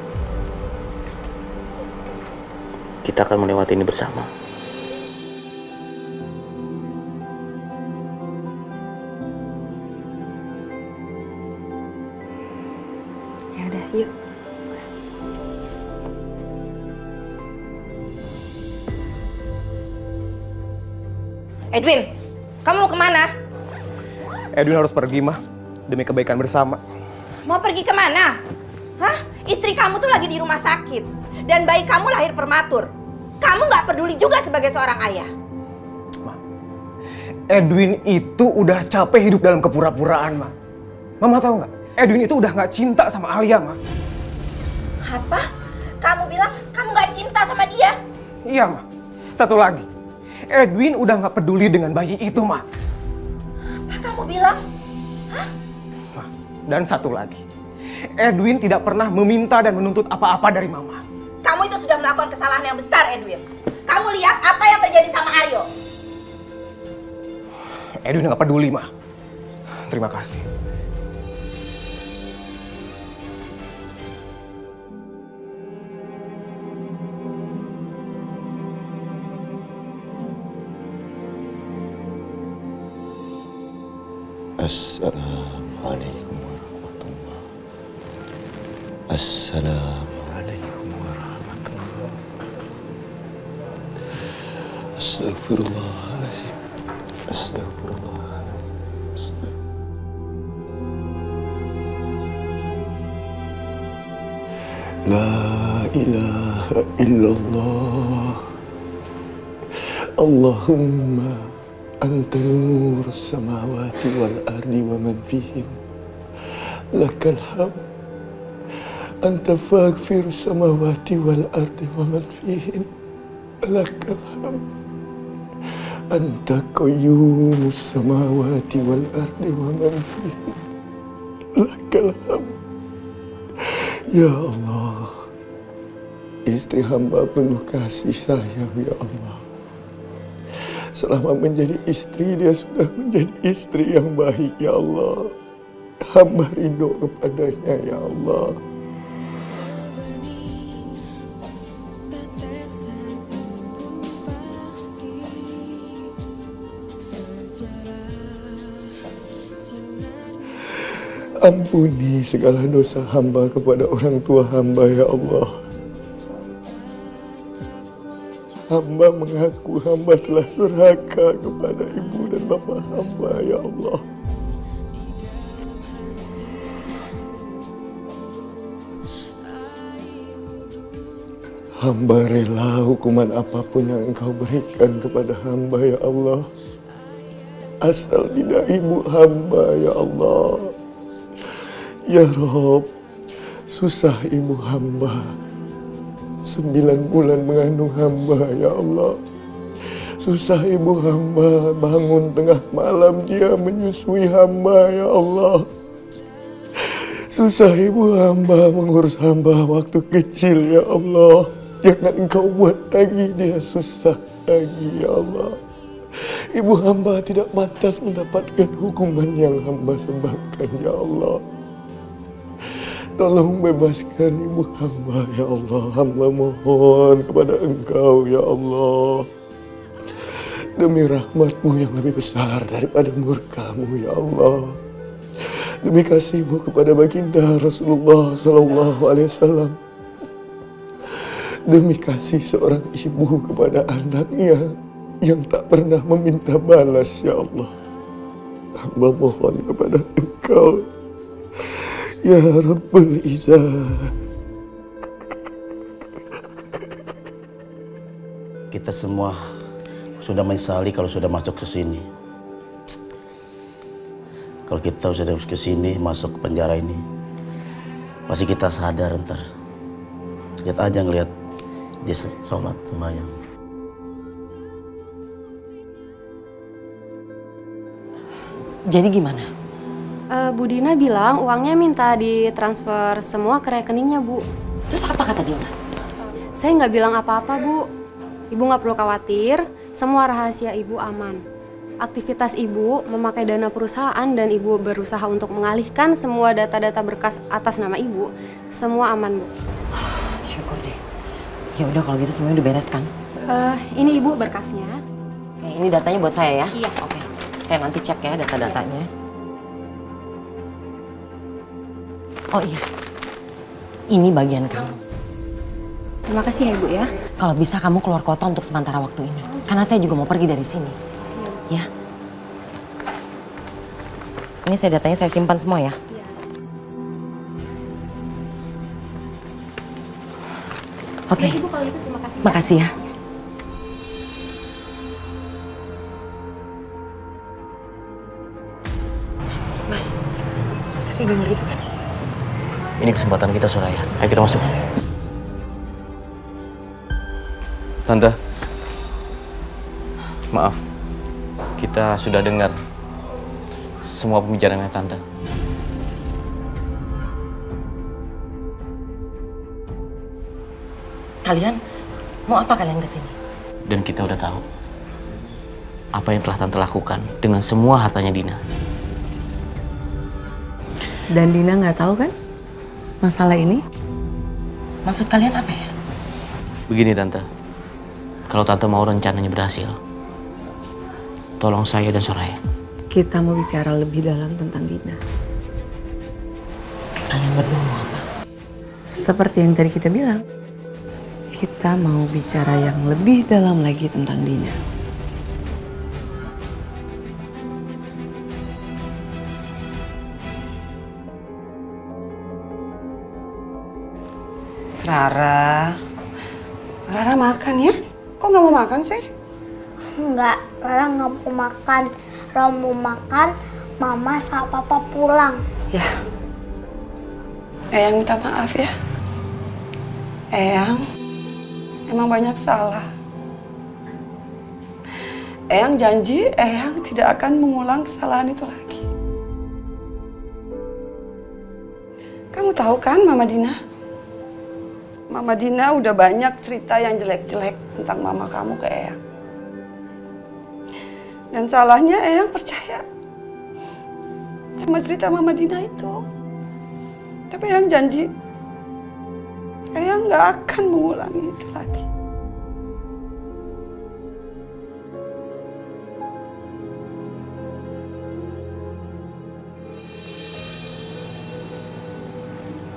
Kita akan melewati ini bersama. Ya udah, yuk. Edwin, kamu mau kemana? Edwin harus pergi, Mah. Demi kebaikan bersama. Mau pergi kemana? Hah? Istri kamu tuh lagi di rumah sakit. Dan bayi kamu lahir prematur. Kamu nggak peduli juga sebagai seorang ayah. Edwin itu udah capek hidup dalam kepura-puraan, Ma. Mama tahu nggak? Edwin itu udah nggak cinta sama Alia, Ma. Apa? Kamu bilang kamu nggak cinta sama dia? Iya, Ma. Satu lagi. Edwin udah nggak peduli dengan bayi itu, Ma. Apa kamu bilang? Ma. Dan satu lagi. Edwin tidak pernah meminta dan menuntut apa-apa dari Mama. Kamu itu sudah melakukan kesalahan yang besar, Edwin. Kamu lihat apa yang terjadi sama Aryo. Edwin nggak peduli, Ma. Terima kasih. Assalamualaikum warahmatullahi wabarakatuh. Assalamualaikum warahmatullahi wabarakatuh. Astagfirullahaladzim. Astagfirullahaladzim. La ilaha illallah. Allahumma anta nur samawati wal ardi wa man fihim. Lakal hamd. Anta faghfir samawati wal ardi wa man fihim. Lakal hamd. Anta qayyumus samawati wal ardi wa man fihim. Lakal hamd. Ya Allah, istri hamba penuh kasih sayang, ya Allah. Selama menjadi istri, dia sudah menjadi istri yang baik, ya Allah. Hamba ridho kepadanya, ya Allah. Ampuni segala dosa hamba kepada orang tua hamba, ya Allah. Hamba mengaku hamba telah durhaka kepada ibu dan bapak hamba, ya Allah. Hamba rela hukuman apapun yang Engkau berikan kepada hamba, ya Allah. Asal tidak ibu hamba, ya Allah. Ya Rob, susah ibu hamba. 9 bulan mengandung hamba, ya Allah. Susah ibu hamba bangun tengah malam dia menyusui hamba, ya Allah. Susah ibu hamba mengurus hamba waktu kecil, ya Allah. Jangan Engkau buat lagi dia susah lagi, ya Allah. Ibu hamba tidak pantas mendapatkan hukuman yang hamba sebabkan, ya Allah. Tolong bebaskan ibu hamba, ya Allah. Hamba mohon kepada Engkau, ya Allah. Demi rahmat-Mu yang lebih besar daripada murka-Mu, ya Allah. Demi kasih-Mu kepada baginda Rasulullah Sallallahu Alaihi Wasallam. Demi kasih seorang ibu kepada anaknya yang tak pernah meminta balas, ya Allah. Hamba mohon kepada Engkau, ya Rabbul Izzah. Kita semua sudah menyesali kalau sudah masuk ke sini. Kalau kita sudah ke sini, masuk ke penjara ini, pasti kita sadar ntar. Lihat aja ngelihat dia sholat sembahyang. Jadi gimana? Bu Dina bilang uangnya minta ditransfer semua ke rekeningnya, Bu. Terus apa kata Dina? Saya nggak bilang apa-apa, Bu. Ibu nggak perlu khawatir, semua rahasia Ibu aman. Aktivitas Ibu memakai dana perusahaan dan Ibu berusaha untuk mengalihkan semua data-data berkas atas nama Ibu, semua aman, Bu. Syukur deh. Ya udah kalau gitu semuanya udah beres kan? Ini Ibu berkasnya. Oke, ini datanya buat saya ya? Iya. Oke, saya nanti cek ya data-datanya. Oh iya, ini bagian kamu. Terima kasih ya Ibu ya. Kalau bisa kamu keluar kota untuk sementara waktu ini. Karena saya juga mau pergi dari sini. Ya. Ini datanya saya simpan semua ya. Oke. Ya, Ibu kalau gitu terima kasih. Makasih ya. Mas, tadi denger itu kan? Ini kesempatan kita, Soraya. Ayo kita masuk. Tante, maaf, kita sudah dengar semua pembicaraannya Tante. Kalian mau apa kalian kesini? Dan kita udah tahu apa yang telah Tante lakukan dengan semua hartanya Dina. Dan Dina nggak tahu kan masalah ini? Maksud kalian apa ya? Begini Tante, kalau Tante mau rencananya berhasil, tolong saya dan Soraya. Kita mau bicara lebih dalam tentang Dina. Kalian berdua mau apa? Seperti yang tadi kita bilang, kita mau bicara yang lebih dalam lagi tentang Dina. Rara makan ya? Kok nggak mau makan sih? Enggak, Rara nggak mau makan. Rara mau makan, Mama sama Papa pulang. Ya, Eyang minta maaf ya. Eyang emang banyak salah. Eyang janji Eyang tidak akan mengulang kesalahan itu lagi. Kamu tahu kan Mama Dina? Mama Dina udah banyak cerita yang jelek-jelek tentang mama kamu ke Eyang. Dan salahnya Eyang percaya sama cerita Mama Dina itu. Tapi Eyang janji, Eyang nggak akan mengulangi itu lagi.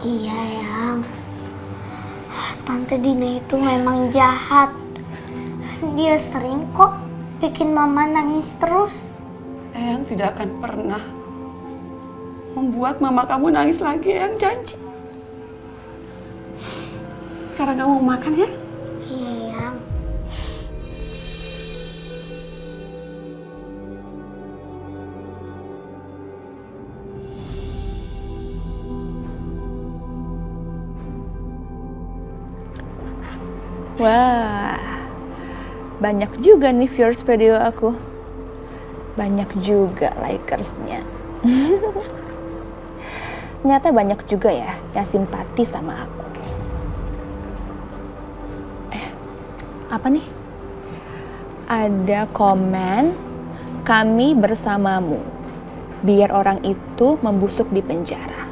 Iya, Yang. Tante Dina itu memang jahat. Dia sering kok bikin Mama nangis terus. Eyang tidak akan pernah membuat mama kamu nangis lagi, Eyang janji. Sekarang kamu mau makan ya? Iya, Yang. Wah, banyak juga nih viewers video aku. Banyak juga likersnya. Ternyata banyak juga ya yang simpati sama aku. Apa nih? Ada komen, kami bersamamu. Biar orang itu membusuk di penjara.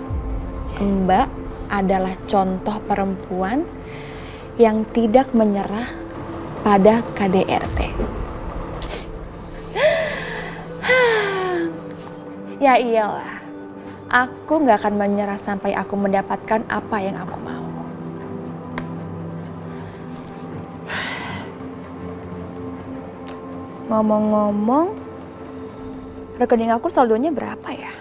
Mbak adalah contoh perempuan yang tidak menyerah pada KDRT. Ya iyalah, aku nggak akan menyerah sampai aku mendapatkan apa yang aku mau. Ngomong-ngomong, rekening aku saldonya berapa ya?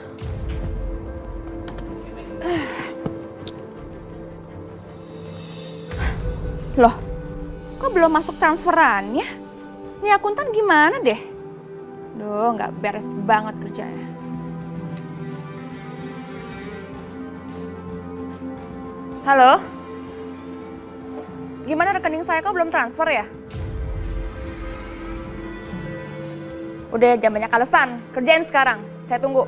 Loh, kok belum masuk transferannya? Ini akuntan gimana deh? Duh, nggak beres banget kerjanya. Halo? Gimana rekening saya kok belum transfer ya? Udah, jangan banyak alasan. Kerjain sekarang. Saya tunggu.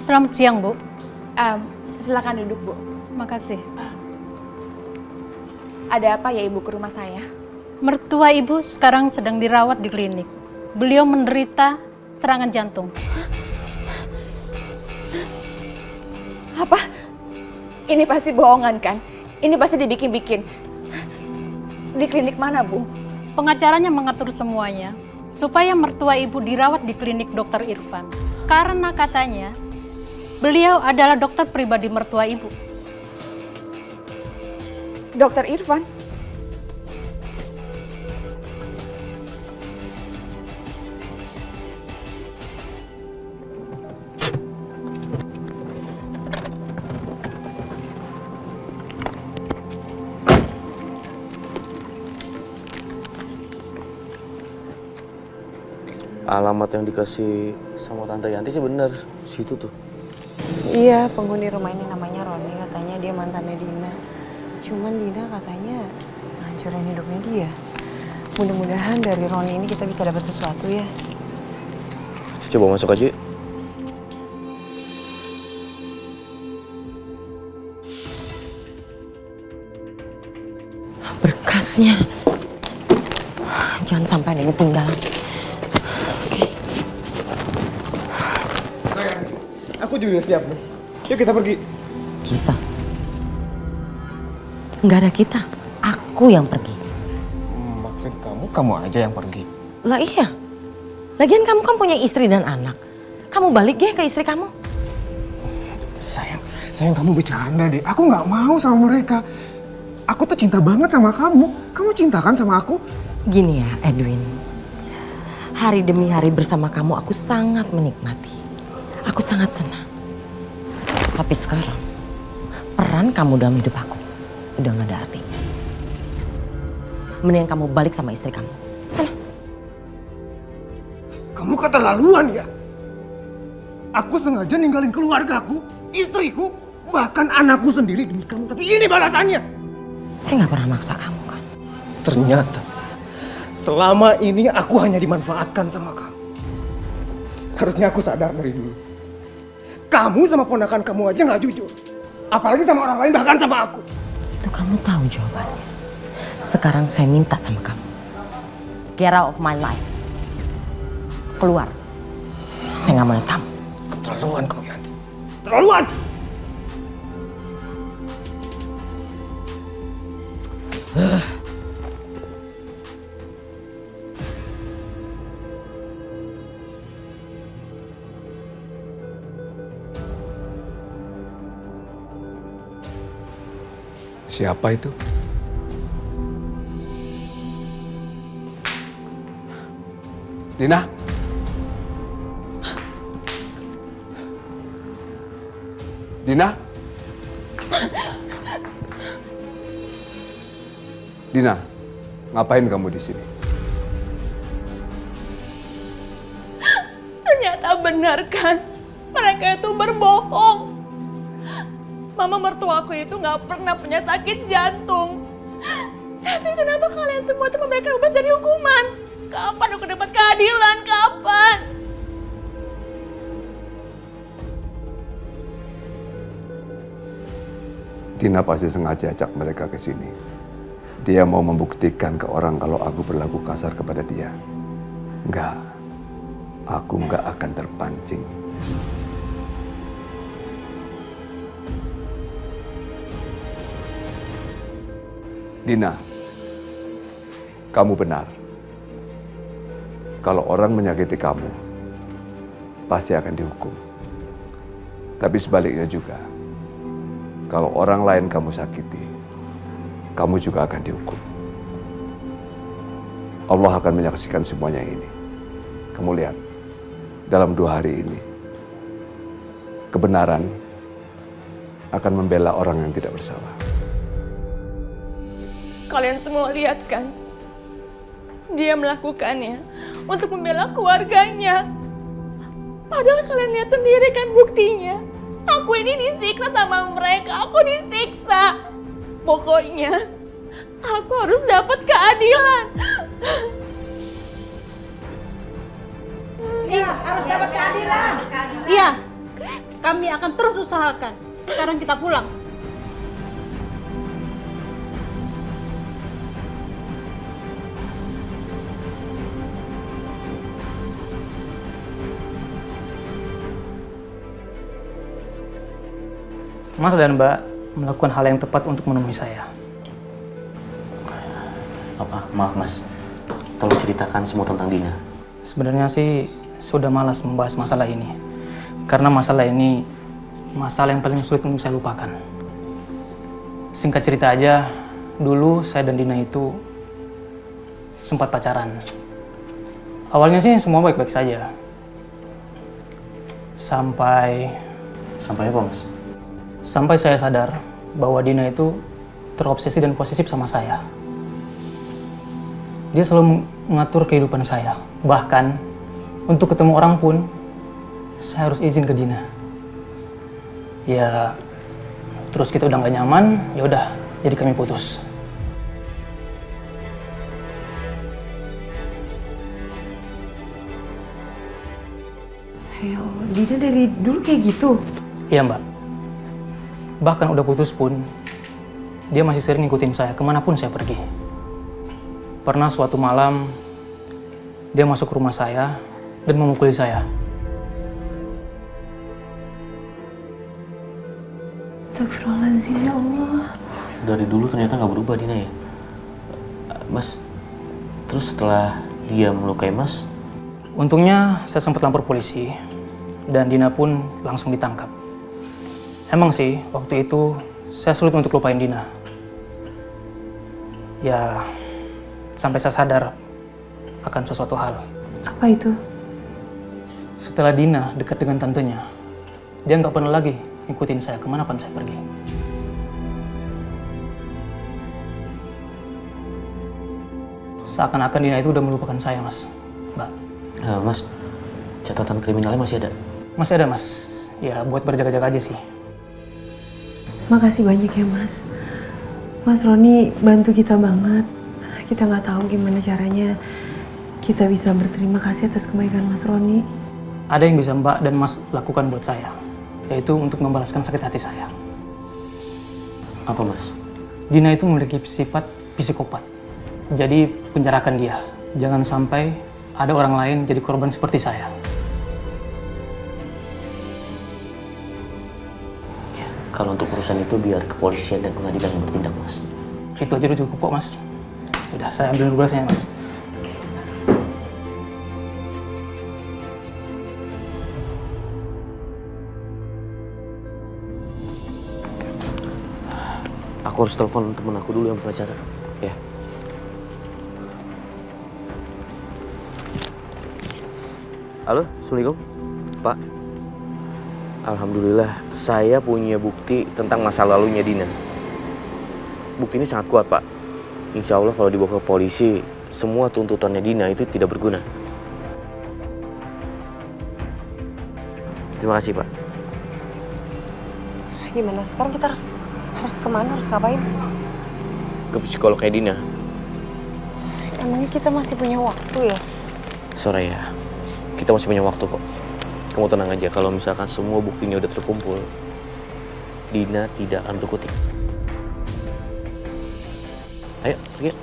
Selamat siang, Bu. Silakan duduk, Bu. Makasih. Ada apa ya Ibu ke rumah saya? Mertua Ibu sekarang sedang dirawat di klinik. Beliau menderita serangan jantung. Apa? Ini pasti bohongan kan? Ini pasti dibikin-bikin. Di klinik mana, Bu? Pengacaranya mengatur semuanya supaya mertua Ibu dirawat di klinik Dr. Irfan. Karena katanya beliau adalah dokter pribadi mertua Ibu. Dr. Irfan? Alamat yang dikasih sama Tante Yanti sih bener, situ tuh. Iya, penghuni rumah ini namanya Roni, katanya dia mantannya Dina. Cuman Dina katanya ngancurin hidupnya dia. Mudah-mudahan dari Roni ini kita bisa dapat sesuatu ya. Coba masuk aja. Berkasnya. Jangan sampai ada yang ketinggalan. Sayang, aku juga udah siap nih. Yuk kita pergi. Kita? Nggak ada kita. Aku yang pergi. Maksud kamu aja yang pergi. Lah iya. Lagian kamu kan punya istri dan anak. Kamu balik ya ke istri kamu. Sayang kamu bercanda deh. Aku nggak mau sama mereka. Aku tuh cinta banget sama kamu. Kamu cinta kan sama aku? Gini ya Edwin. Hari demi hari bersama kamu aku sangat menikmati. Aku sangat senang. Tapi sekarang peran kamu dalam hidup aku udah gak ada artinya. Mendingan kamu balik sama istri kamu. Sana. Kamu keterlaluan ya. Aku sengaja ninggalin keluargaku, istriku, bahkan anakku sendiri demi kamu. Tapi ini balasannya. Saya gak pernah maksa kamu kan. Ternyata selama ini aku hanya dimanfaatkan sama kamu. Harusnya aku sadar dari dulu. Kamu sama ponakan kamu aja gak jujur. Apalagi sama orang lain, bahkan sama aku. Itu kamu tahu jawabannya. Sekarang saya minta sama kamu. Get out of my life. Keluar. Saya gak mau lihat kamu. Keterlaluan kamu Yanti. Keterlaluan! Siapa itu? Dina? Dina? Dina, ngapain kamu di sini? Ternyata benar kan? Mereka itu berbohong. Mama mertuaku itu nggak pernah punya sakit jantung. Tapi kenapa kalian semua itu memberikan bebas dari hukuman? Kapan aku dapat keadilan? Kapan? Dina pasti sengaja ajak mereka ke sini. Dia mau membuktikan ke orang kalau aku berlaku kasar kepada dia. Enggak, aku enggak akan terpancing. Dina, kamu benar. Kalau orang menyakiti kamu, pasti akan dihukum. Tapi sebaliknya juga, kalau orang lain kamu sakiti, kamu juga akan dihukum. Allah akan menyaksikan semuanya ini. Kamu lihat, dalam 2 hari ini, kebenaran akan membela orang yang tidak bersalah. Kalian semua lihat kan? Dia melakukannya untuk membela keluarganya. Padahal kalian lihat sendiri kan buktinya. Aku ini disiksa sama mereka, aku disiksa. Pokoknya, aku harus dapat keadilan. Iya, harus dapat keadilan. Iya, kami akan terus usahakan. Sekarang kita pulang. Mas dan Mbak melakukan hal yang tepat untuk menemui saya. Apa? Maaf Mas, tolong ceritakan semua tentang Dina. Sebenarnya sih sudah malas membahas masalah ini. Karena masalah ini masalah yang paling sulit untuk saya lupakan. Singkat cerita aja, dulu saya dan Dina itu sempat pacaran. Awalnya sih semua baik-baik saja. Sampai apa Mas? Sampai saya sadar bahwa Dina itu terobsesi dan posesif sama saya. Dia selalu mengatur kehidupan saya. Bahkan Untuk ketemu orang pun, saya harus izin ke Dina. Ya, terus kita udah nggak nyaman, ya udah, jadi kami putus. Ya Allah, Dina dari dulu kayak gitu? Iya Mbak. Bahkan udah putus pun, dia masih sering ngikutin saya kemanapun saya pergi. Pernah suatu malam, dia masuk ke rumah saya dan memukuli saya. Astagfirullahaladzim, ya Allah. Dari dulu ternyata nggak berubah Dina ya? Mas, terus setelah dia melukai Mas? Untungnya saya sempat lapor polisi dan Dina pun langsung ditangkap. Emang sih, waktu itu saya sulit untuk lupain Dina. Ya, sampai saya sadar akan sesuatu hal. Apa itu? Setelah Dina dekat dengan tantenya, dia nggak pernah lagi ngikutin saya kemanapun saya pergi. Seakan-akan Dina itu udah melupakan saya, Mas. Mbak. Mas, catatan kriminalnya masih ada? Masih ada, Mas. Ya, buat berjaga-jaga aja sih. Makasih banyak ya, Mas. Mas Roni bantu kita banget. Kita nggak tahu gimana caranya kita bisa berterima kasih atas kebaikan Mas Roni. Ada yang bisa Mbak dan Mas lakukan buat saya, yaitu untuk membalaskan sakit hati saya. Apa, Mas? Dina itu memiliki sifat psikopat. Jadi penjarakan dia. Jangan sampai ada orang lain jadi korban seperti saya. Kalau untuk urusan itu biar kepolisian dan pengadilan yang bertindak, Mas. Itu aja udah cukup kok, Mas. Udah, saya ambil dulu berasnya, Mas. Aku harus telepon temen aku dulu yang pengacara. Ya. Halo, Assalamualaikum. Pak. Alhamdulillah, saya punya bukti tentang masa lalunya Dina. Bukti ini sangat kuat, Pak. Insya Allah kalau dibawa ke polisi, semua tuntutannya Dina itu tidak berguna. Terima kasih, Pak. Gimana sekarang kita harus kemana, harus ngapain? Ke psikolog kayak Dina. Emangnya kita masih punya waktu ya? Soraya, kita masih punya waktu kok. Kamu tenang aja, kalau misalkan semua buktinya udah terkumpul, Dina tidak akan berkutik. Ayo, pergi.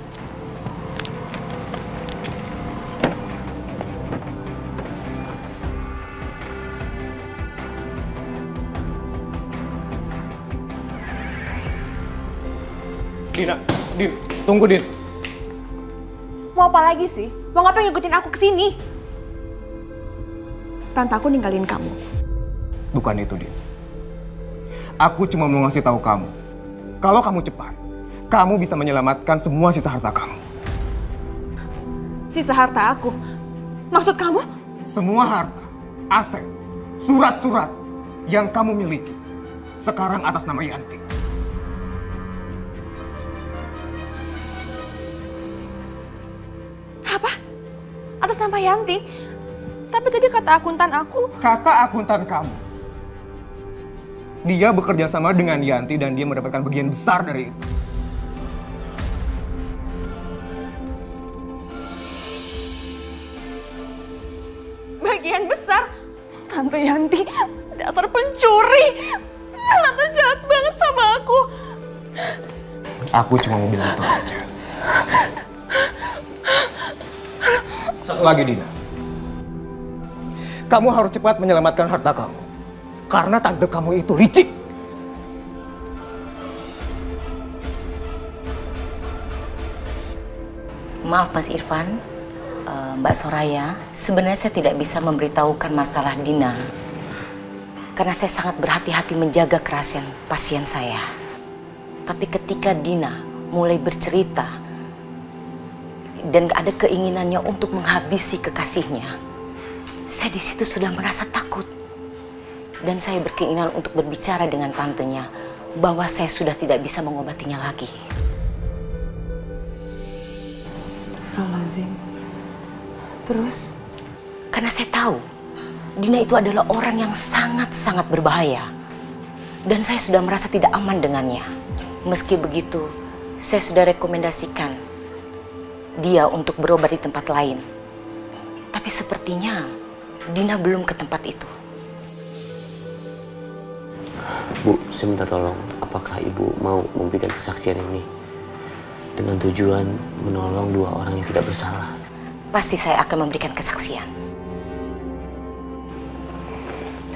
Dina, Din, tunggu Din. Mau apa lagi sih? Mau ngapain ngikutin aku ke sini? Tante aku ninggalin kamu. Bukan itu, Din. Aku cuma mau ngasih tahu kamu, kalau kamu cepat, kamu bisa menyelamatkan semua sisa harta kamu. Sisa harta aku? Maksud kamu? Semua harta, aset, surat-surat yang kamu miliki sekarang atas nama Yanti. Apa? Atas nama Yanti? Tapi tadi kata akuntan aku... Kata akuntan kamu. Dia bekerja sama dengan Yanti dan dia mendapatkan bagian besar dari itu. Bagian besar? Tante Yanti, dasar pencuri. Tante jahat banget sama aku. Aku cuma mau bilang itu aja. Satu lagi, Dina. Kamu harus cepat menyelamatkan harta kamu. Karena tante kamu itu licik. Maaf Mas Irfan, Mbak Soraya, sebenarnya saya tidak bisa memberitahukan masalah Dina. Karena saya sangat berhati-hati menjaga kerahasiaan pasien saya. Tapi ketika Dina mulai bercerita dan ada keinginannya untuk menghabisi kekasihnya, saya di situ sudah merasa takut. Dan saya berkeinginan untuk berbicara dengan tantenya bahwa saya sudah tidak bisa mengobatinya lagi. Astagfirullahaladzim. Terus? Karena saya tahu Dina itu adalah orang yang sangat-sangat berbahaya. Dan saya sudah merasa tidak aman dengannya. Meski begitu, saya sudah rekomendasikan dia untuk berobat di tempat lain. Tapi sepertinya Dina belum ke tempat itu. Bu, saya minta tolong, apakah Ibu mau memberikan kesaksian ini dengan tujuan menolong dua orang yang tidak bersalah? Pasti saya akan memberikan kesaksian.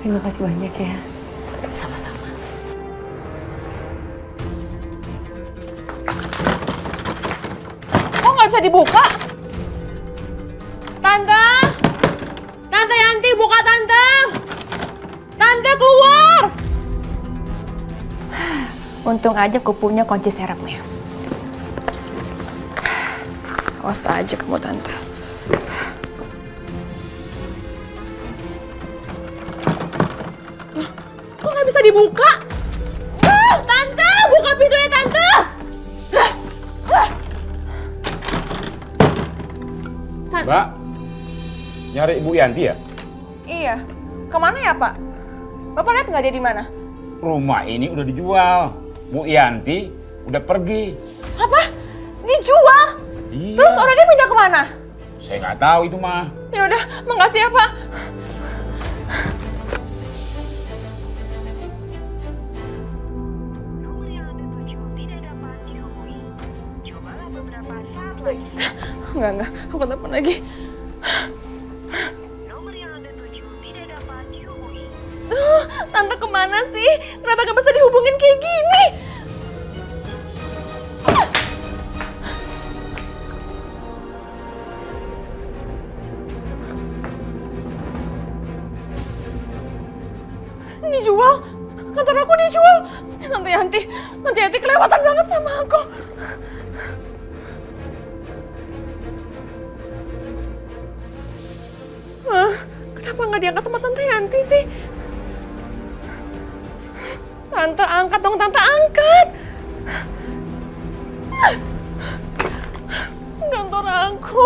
Terima kasih banyak ya. Sama-sama. Kok nggak bisa dibuka? Tante! Tante Yanti, buka Tante! Tante, keluar! Untung aja aku punya kunci serepnya. Awas aja kamu, Tante. Kok nggak bisa dibuka? Tante, buka pintunya, Tante! Mbak, nyari Ibu Yanti ya? Iya, kemana ya Pak? Bapak lihat nggak dia di mana? Rumah ini udah dijual. Bu Yanti udah pergi. Apa? Dijual? Iya. Terus orangnya pindah kemana? Saya nggak tahu itu mah. Ya udah, makasih ya Pak. Enggak, aku telepon lagi. Tante kemana sih? Kenapa gak bisa dihubungin kayak gini? Dijual? Kantor aku dijual? Tante Yanti kelewatan banget sama aku. Kenapa nggak diangkat sama Tante Yanti sih? Tante, angkat dong, Tante, angkat! Kantor aku.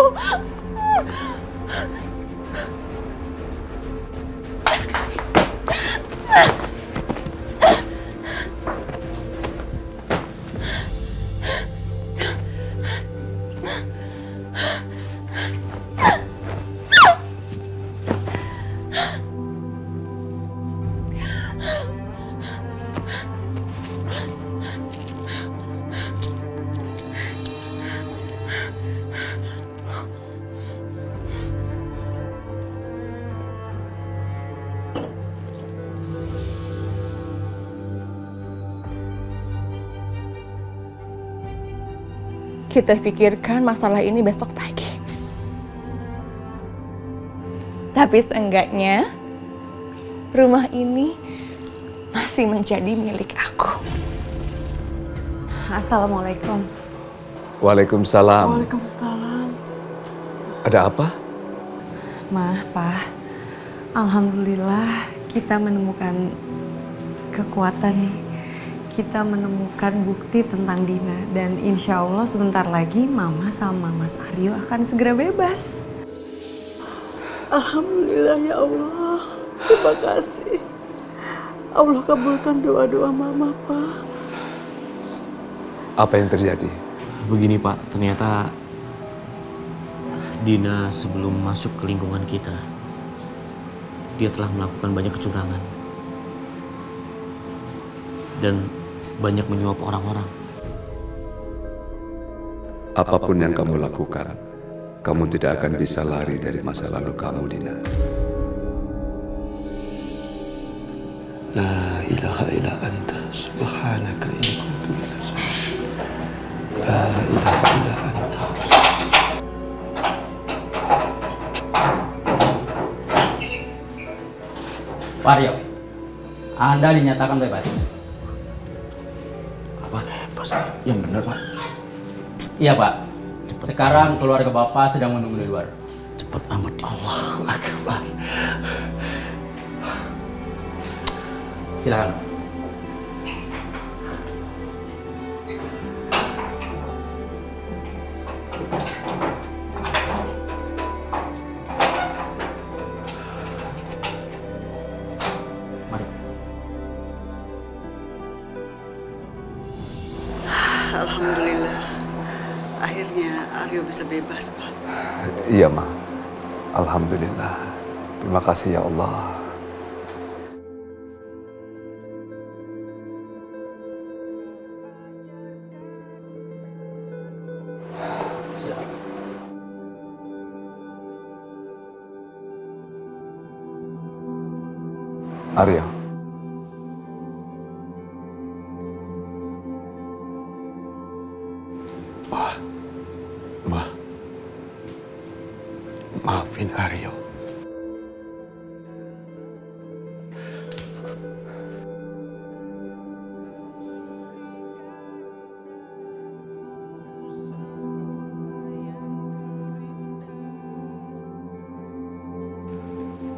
Kita pikirkan masalah ini besok pagi. Tapi seenggaknya rumah ini masih menjadi milik aku. Assalamualaikum. Waalaikumsalam. Waalaikumsalam. Ada apa? Ma, Pa, alhamdulillah kita menemukan kekuatan nih. Kita menemukan bukti tentang Dina dan insya Allah sebentar lagi Mama sama Mas Aryo akan segera bebas. Alhamdulillah ya Allah, terima kasih. Allah kabulkan doa-doa Mama, Pak. Apa yang terjadi? Begini Pak, ternyata Dina sebelum masuk ke lingkungan kita, dia telah melakukan banyak kecurangan. Dan banyak menyuap orang-orang. Apapun yang kamu lakukan, kamu tidak akan bisa lari dari masa lalu kamu, Dina. La ilaha illa anta subhanaka inni kuntu minaz zalimin. La ilaha illa anta. Pak Aryo, Anda dinyatakan bebas. Apa? Pasti yang benar, Pak. Iya, Pak. Sekarang keluarga Bapak sedang menunggu di luar. Cepat amat. Allahu Akbar. Silakan. Aryo bisa bebas, Pak. Iya, Ma. Alhamdulillah. Terima kasih ya Allah. Aryo. Maafin Aryo.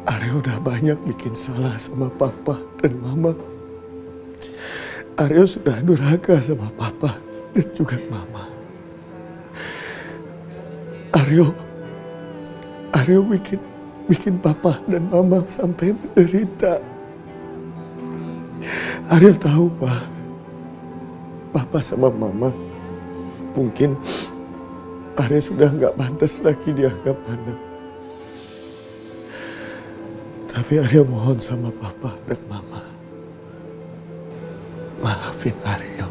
Aryo udah banyak bikin salah sama papa dan mama. Aryo sudah durhaka sama papa dan juga mama. Aryo bikin papa dan mama sampai menderita. Aryo tahu, Pak. Papa sama mama mungkin Aryo sudah nggak pantas lagi dianggap anak. Tapi Aryo mohon sama papa dan mama, maafin Aryo.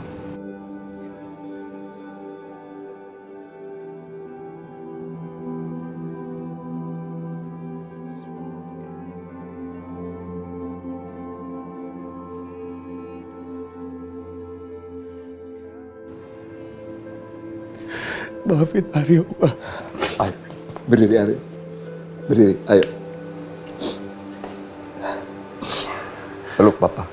Maafin Aryo, Pak. Ayo, berdiri Aryo. Berdiri, ayo. Peluk Papa.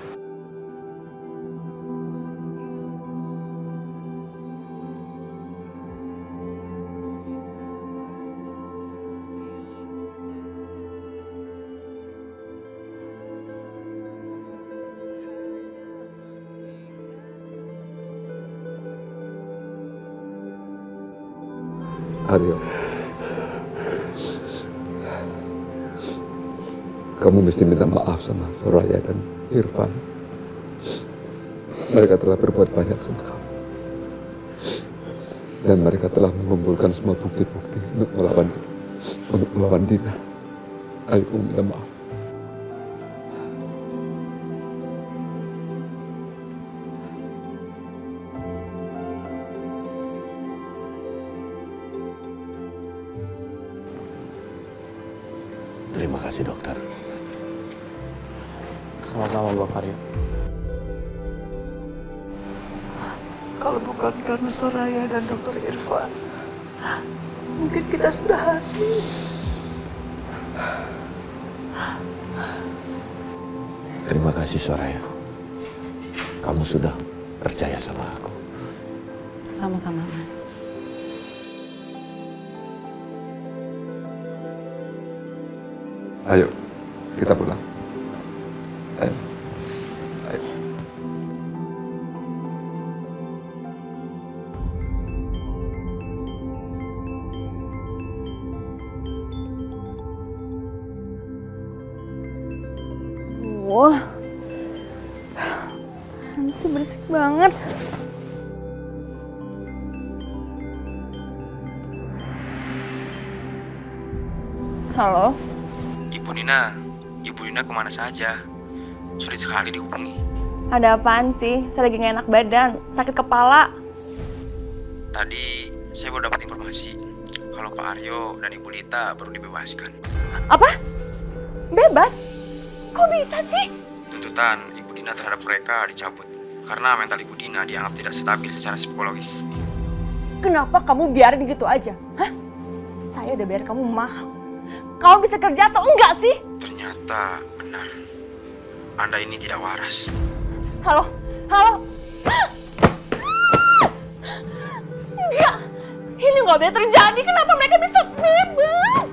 Aryo, kamu mesti minta maaf sama Soraya dan Irfan. Mereka telah berbuat banyak sama kamu. Dan mereka telah mengumpulkan semua bukti-bukti untuk melawan Dina. Ayo kamu minta maaf. Terima kasih, dokter. Sama-sama, Bapak Aryo. Kalau bukan karena Soraya dan Dokter Irfan, mungkin kita sudah habis. Terima kasih, Soraya. Kamu sudah percaya sama aku. Sama-sama, Mas. Ayo, kita pulang. Ayo. Ayo. Wah, Hansi berisik banget. Halo? Ibu Nina kemana saja? Sulit sekali dihubungi. Ada apaan sih? Saya lagi gak enak badan, sakit kepala. Tadi saya baru dapat informasi kalau Pak Aryo dan Ibu Lita baru dibebaskan. Apa? Bebas? Kok bisa sih? Tuntutan Ibu Dina terhadap mereka dicabut karena mental Ibu Dina dianggap tidak stabil secara psikologis. Kenapa kamu biarin gitu aja? Hah? Saya udah bayar kamu mahal. Kamu bisa kerja atau enggak sih? Ternyata benar. Anda ini tidak waras. Halo? Halo? Enggak! Ini nggak boleh terjadi. Kenapa mereka bisa bebas?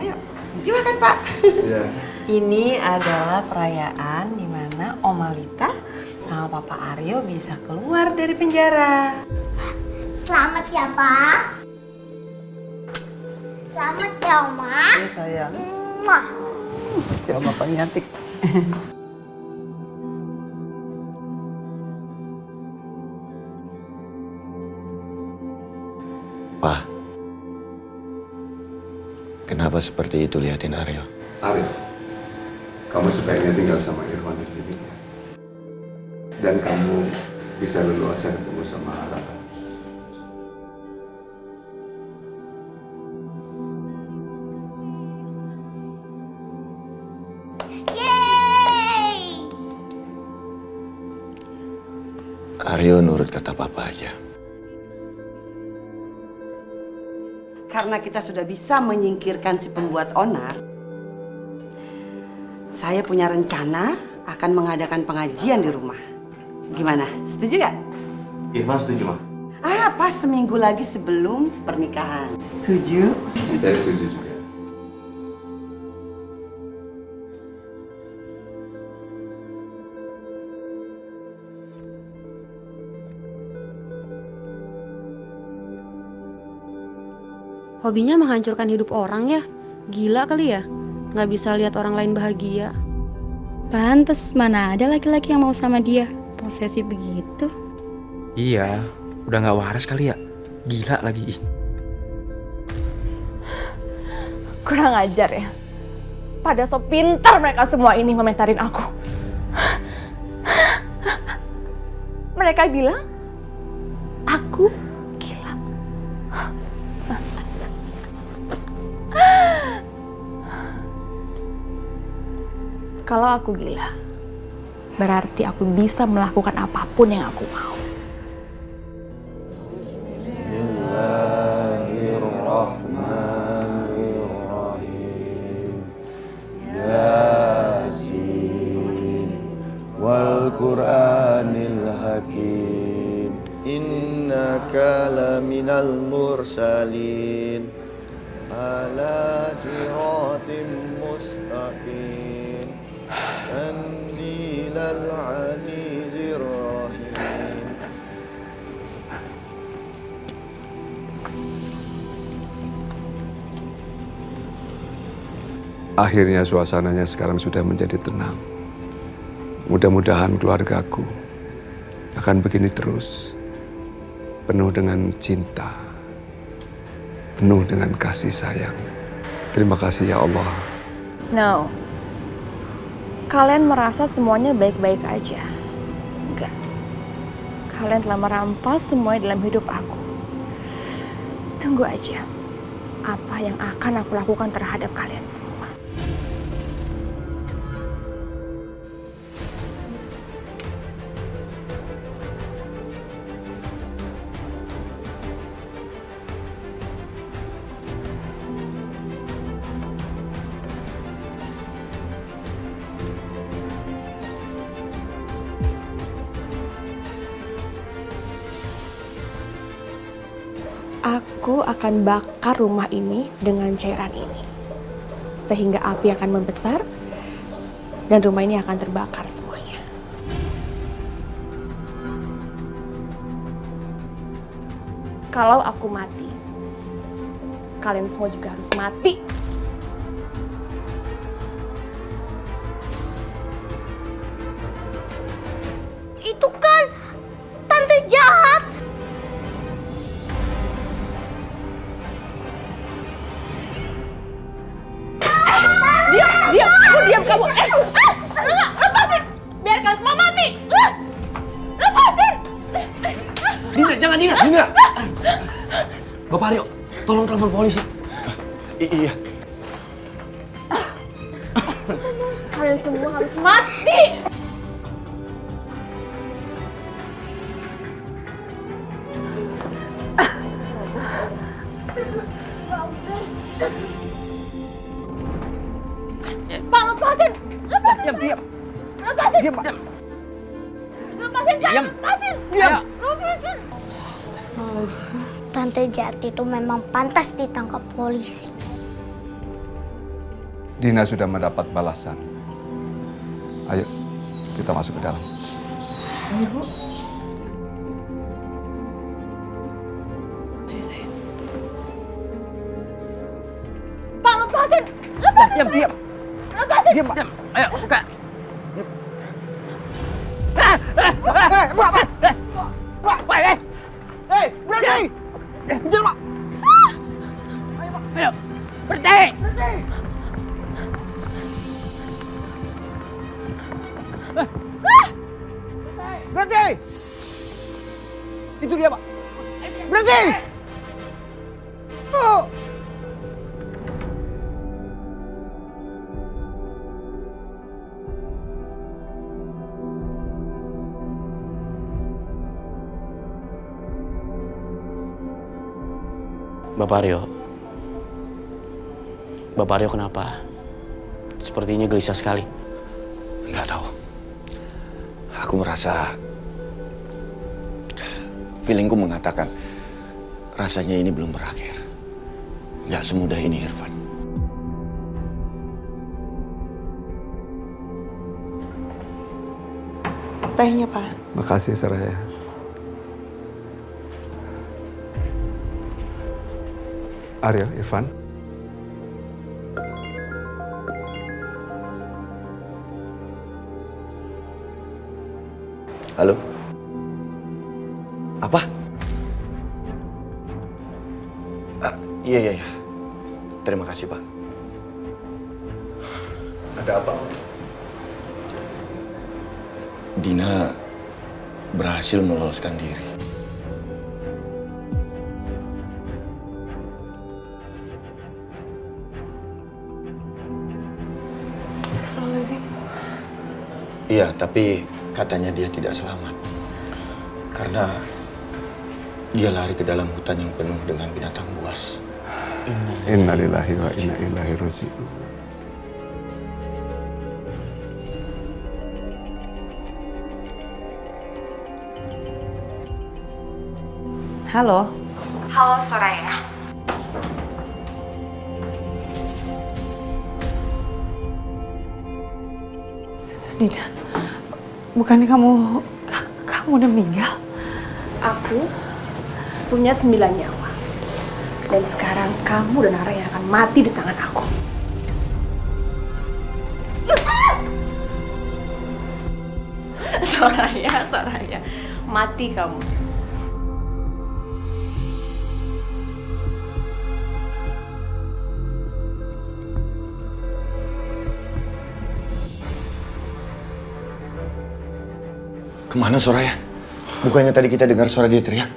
Ayo, gimana Pak? Ya. Ini adalah perayaan di mana Oma Lita sama Papa Aryo bisa keluar dari penjara. Selamat ya, Pak. Selamat ya, Oma. Ya, sayang. Coba Bapak nyantik. Pak, kenapa seperti itu liatin Aryo? Aryo, kamu sebaiknya tinggal sama Irfan di sini. Dan kamu bisa leluasa ketemu sama Raka. Aryo nurut kata Papa aja. Karena kita sudah bisa menyingkirkan si pembuat onar, saya punya rencana akan mengadakan pengajian di rumah. Gimana? Setuju gak? Irfan setuju, Ma. Pas seminggu lagi sebelum pernikahan. Setuju? Saya setuju juga. Hobinya menghancurkan hidup orang ya? Gila kali ya? Nggak bisa lihat orang lain bahagia. Pantes, mana ada laki-laki yang mau sama dia. Posesif begitu. Iya, udah nggak waras kali ya. Gila lagi. Kurang ajar ya. Pada so pintar mereka semua ini komentarin aku. Mereka bilang aku gila. Kalau aku gila, berarti aku bisa melakukan apapun yang aku mau. Bismillahirrahmanirrahim. Yasin wal Qur'anil Hakim. Innaka laminal mursalin ala siratim mustaqim. Tanzilal Azizir Rahim. Akhirnya suasananya sekarang sudah menjadi tenang. Mudah-mudahan keluargaku akan begini terus. Penuh dengan cinta. Penuh dengan kasih sayang. Terima kasih ya Allah. No. Kalian merasa semuanya baik-baik aja. Enggak. Kalian telah merampas semuanya dalam hidup aku. Tunggu aja. Apa yang akan aku lakukan terhadap kalian semua. Aku akan bakar rumah ini dengan cairan ini. Sehingga api akan membesar dan rumah ini akan terbakar semuanya. Kalau aku mati, kalian semua juga harus mati. Itu kan tante jahat. Diam kamu. Lepasin. Biarkan semua mati. Lepasin. Dina, jangan Dina. Dina. Bapak Aryo, tolong telepon polisi. Iya. Kalian semua harus mati. Pak, lepasin! Lepasin! Diam! Lepasin! Diam, Pak! Lepasin, Pak! Lepasin! Diam! Lepasin! Astagfirullahaladzim. Tante Jati itu memang pantas ditangkap polisi. Dina sudah mendapat balasan. Ayo, kita masuk ke dalam. Ayo, Bu. Ayo, sayang. Pak, lepasin! Lepasin! Diam, diam! Lepasin! Diam, Pak! Ayo, buka! Berhenti! Kejar, Pak! Ayo, berhenti! Berhenti! Itu dia, Pak. Berhenti! Oh. Bapak Aryo kenapa? Sepertinya gelisah sekali. Nggak tahu. Aku merasa feelingku mengatakan rasanya ini belum berakhir. Nggak semudah ini, Irfan. Tehnya, Pak. Makasih, Soraya. Aryo, Irfan. Halo? Apa? Iya. Terima kasih, Pak. Ada apa? Dina berhasil meloloskan diri. Astagfirullahaladzim. Iya, tapi katanya dia tidak selamat. Karena dia lari ke dalam hutan yang penuh dengan binatang buas. Innalillahi wa inna ilaihi raji'un. Halo. Halo, Soraya. Dina, bukannya kamu udah meninggal? Aku punya 9 nyawa. Dan sekarang kamu dan Nara yang akan mati di tangan aku. Soraya, mati kamu. Kemana Soraya? Bukannya tadi kita dengar suara dia teriak?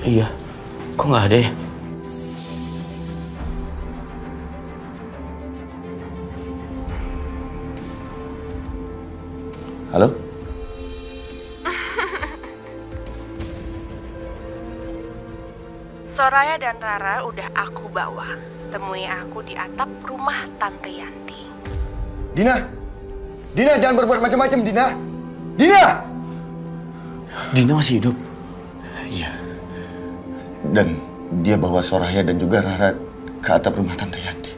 Iya, kok nggak ada ya? Halo? Soraya dan Rara udah aku bawa. Temui aku di atap rumah Tante Yanti. Dina! Dina, jangan berbuat macam-macam, Dina! Dina! Dina masih hidup? Iya. Dan dia bawa Soraya dan juga Rara ke atap rumah Tante Yanti.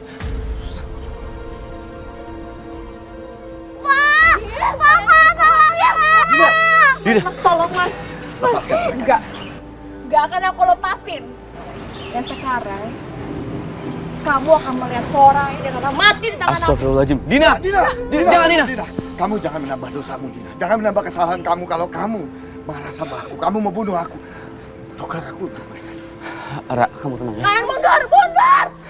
Dina. Mas, tolong Mas. Lepaskan mereka. Enggak akan aku lepasin. Dan sekarang kamu akan melihat Soraya yang akan mati di tangan aku. Astagfirullahaladzim. Dina! Jangan, Dina! Kamu jangan menambah dosamu, Dina. Jangan menambah kesalahan kamu. Kalau kamu marah sama aku, kamu mau bunuh aku. Tukar aku untuk mereka. Rara, kamu tenang ya. Kalian mundur!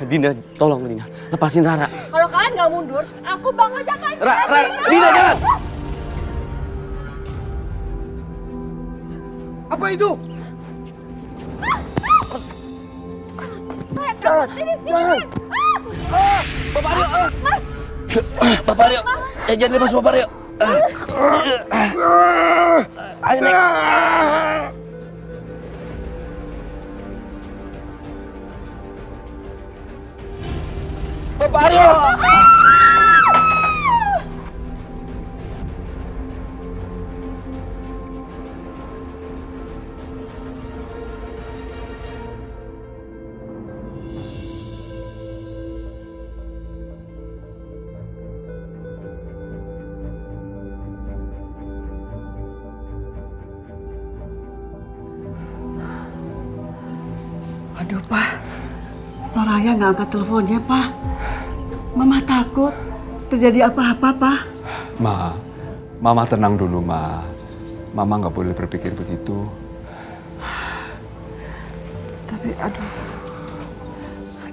Dina, tolong Dina. Lepasin Rara. Kalau kalian nggak mundur, aku bakal jagain Rara, Dina, jangan! Apa itu? Bapak Aryo! Bapak Aryo! Jangan lepas Bapak Aryo! Ayo naik! Bapak Aryo! Aduh, Pak. Soraya nggak angkat teleponnya, Pak. Mama takut terjadi apa-apa, Pak. Mama tenang dulu, Ma. Mama nggak boleh berpikir begitu. Tapi, aduh.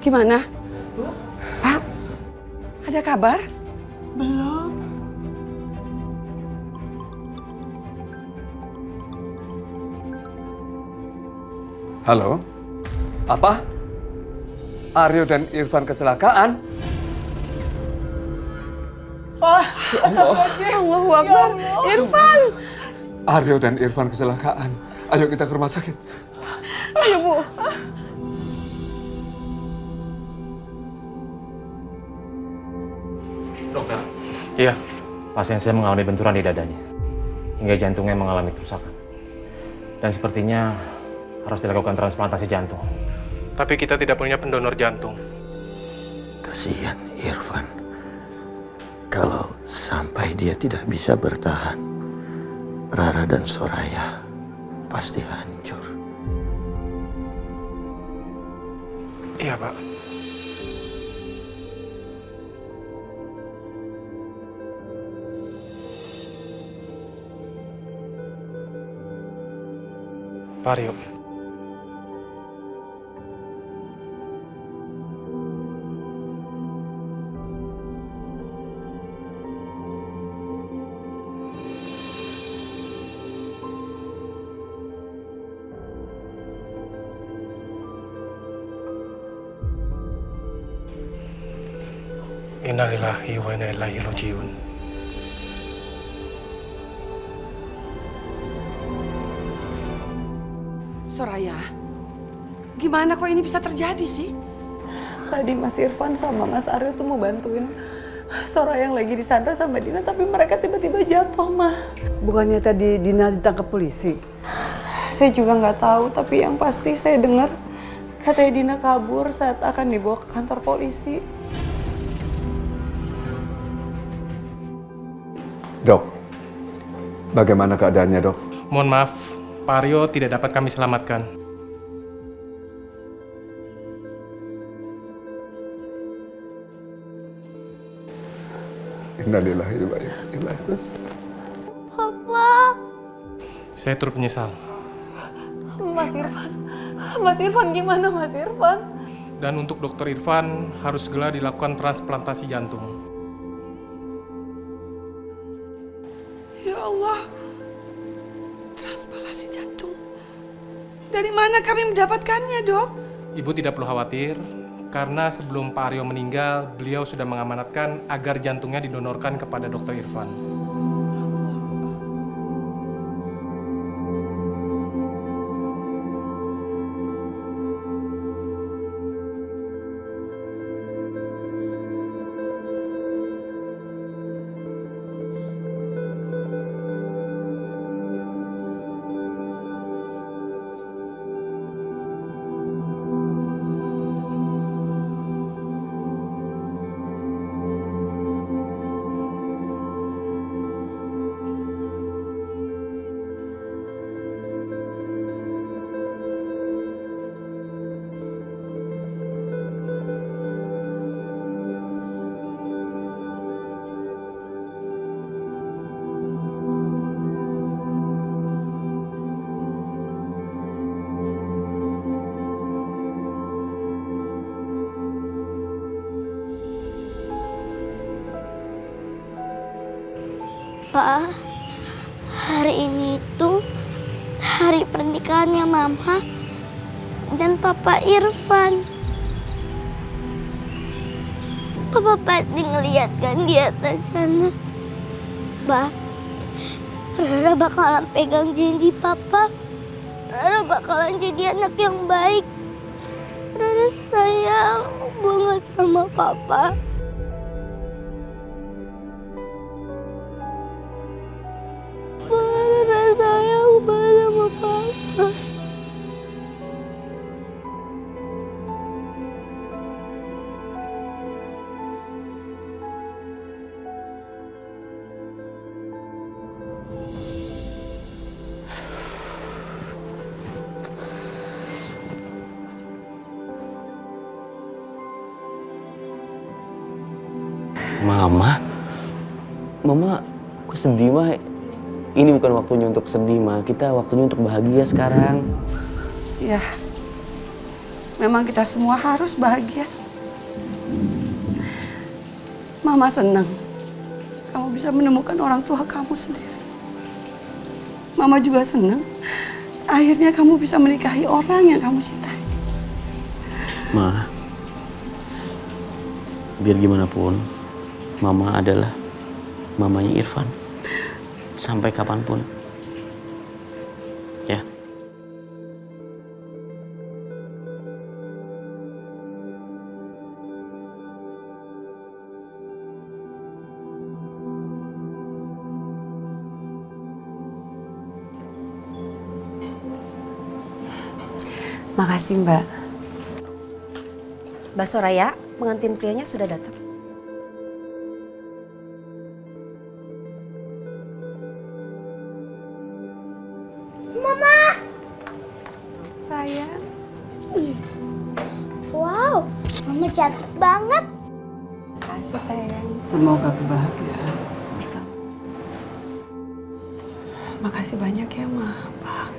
Gimana? Bu? Pak, ada kabar? Belum. Halo? Apa? Aryo dan Irfan kecelakaan? Wah, Allahu Akbar. Irfan! Aryo dan Irfan kecelakaan. Ayo kita ke rumah sakit. Ayo, Bu. Dokter. Iya. Pasien saya mengalami benturan di dadanya. Hingga jantungnya mengalami kerusakan. Dan sepertinya harus dilakukan transplantasi jantung. Tapi kita tidak punya pendonor jantung. Kasihan Irfan. Kalau sampai dia tidak bisa bertahan, Rara dan Soraya pasti hancur. Iya, Pak. Pak Aryo. Innalillahi wa inna ilaihi raji'un. Soraya, gimana kok ini bisa terjadi sih? Tadi Mas Irfan sama Mas Aryo tuh mau bantuin Soraya yang lagi disandra sama Dina, tapi mereka tiba-tiba jatuh, Mah. Bukannya tadi Dina ditangkap polisi? Saya juga nggak tahu, tapi yang pasti saya dengar katanya Dina kabur saat akan dibawa ke kantor polisi. Dok, bagaimana keadaannya, Dok? Mohon maaf, Pak Aryo tidak dapat kami selamatkan. Innalillahi wa inna ilaihi raji'un. Papa. Saya turut menyesal. Mas Irfan gimana Mas Irfan? Dan untuk Dokter Irfan harus segera dilakukan transplantasi jantung. Ya Allah, transplantasi jantung. Dari mana kami mendapatkannya, Dok? Ibu tidak perlu khawatir, karena sebelum Pak Aryo meninggal, beliau sudah mengamanatkan agar jantungnya didonorkan kepada Dokter Irfan. Pak, hari ini tuh hari pernikahannya Mama dan Papa Irfan. Papa pasti ngeliat kan di atas sana. Pak, Rara bakalan pegang janji Papa. Rara bakalan jadi anak yang baik. Rara sayang banget sama Papa. Sayang banget sama Papa. Mama, kok sedih, Ma? Ini bukan waktunya untuk sedih, Ma. Kita waktunya untuk bahagia sekarang. Ya, Memang kita semua harus bahagia. Mama senang kamu bisa menemukan orang tua kamu sendiri. Mama juga senang akhirnya kamu bisa menikahi orang yang kamu cintai. Ma, biar gimana pun, Mama adalah mamanya Irfan. Sampai kapanpun. Ya. Makasih, Mbak. Mbak Soraya, pengantin prianya sudah datang. Mama! Sayang. Wow, Mama cantik banget. Makasih, sayang. Semoga kebahagiaan bisa. Makasih banyak ya, Ma. Pak.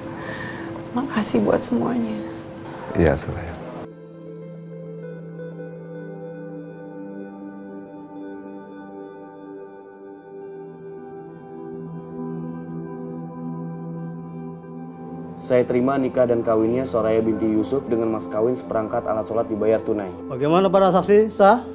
Makasih buat semuanya. Iya, Soraya. Saya terima nikah dan kawinnya Soraya binti Yusuf dengan mas kawin seperangkat alat sholat dibayar tunai. Bagaimana para saksi? Sah?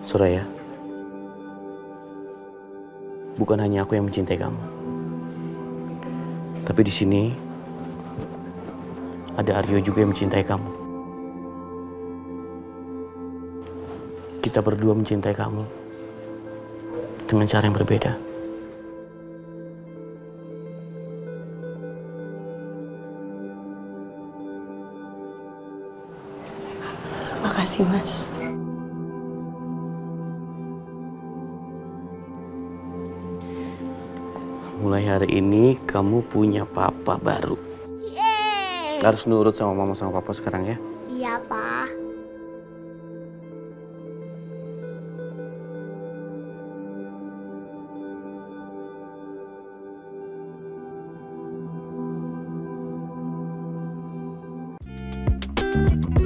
Soraya, bukan hanya aku yang mencintai kamu, tapi di sini ada Aryo juga yang mencintai kamu. Kita berdua mencintai kamu dengan cara yang berbeda. Makasih, Mas. Mulai hari ini kamu punya papa baru. Yeay. Harus nurut sama mama sama papa sekarang ya. Iya, Pak. Thank you.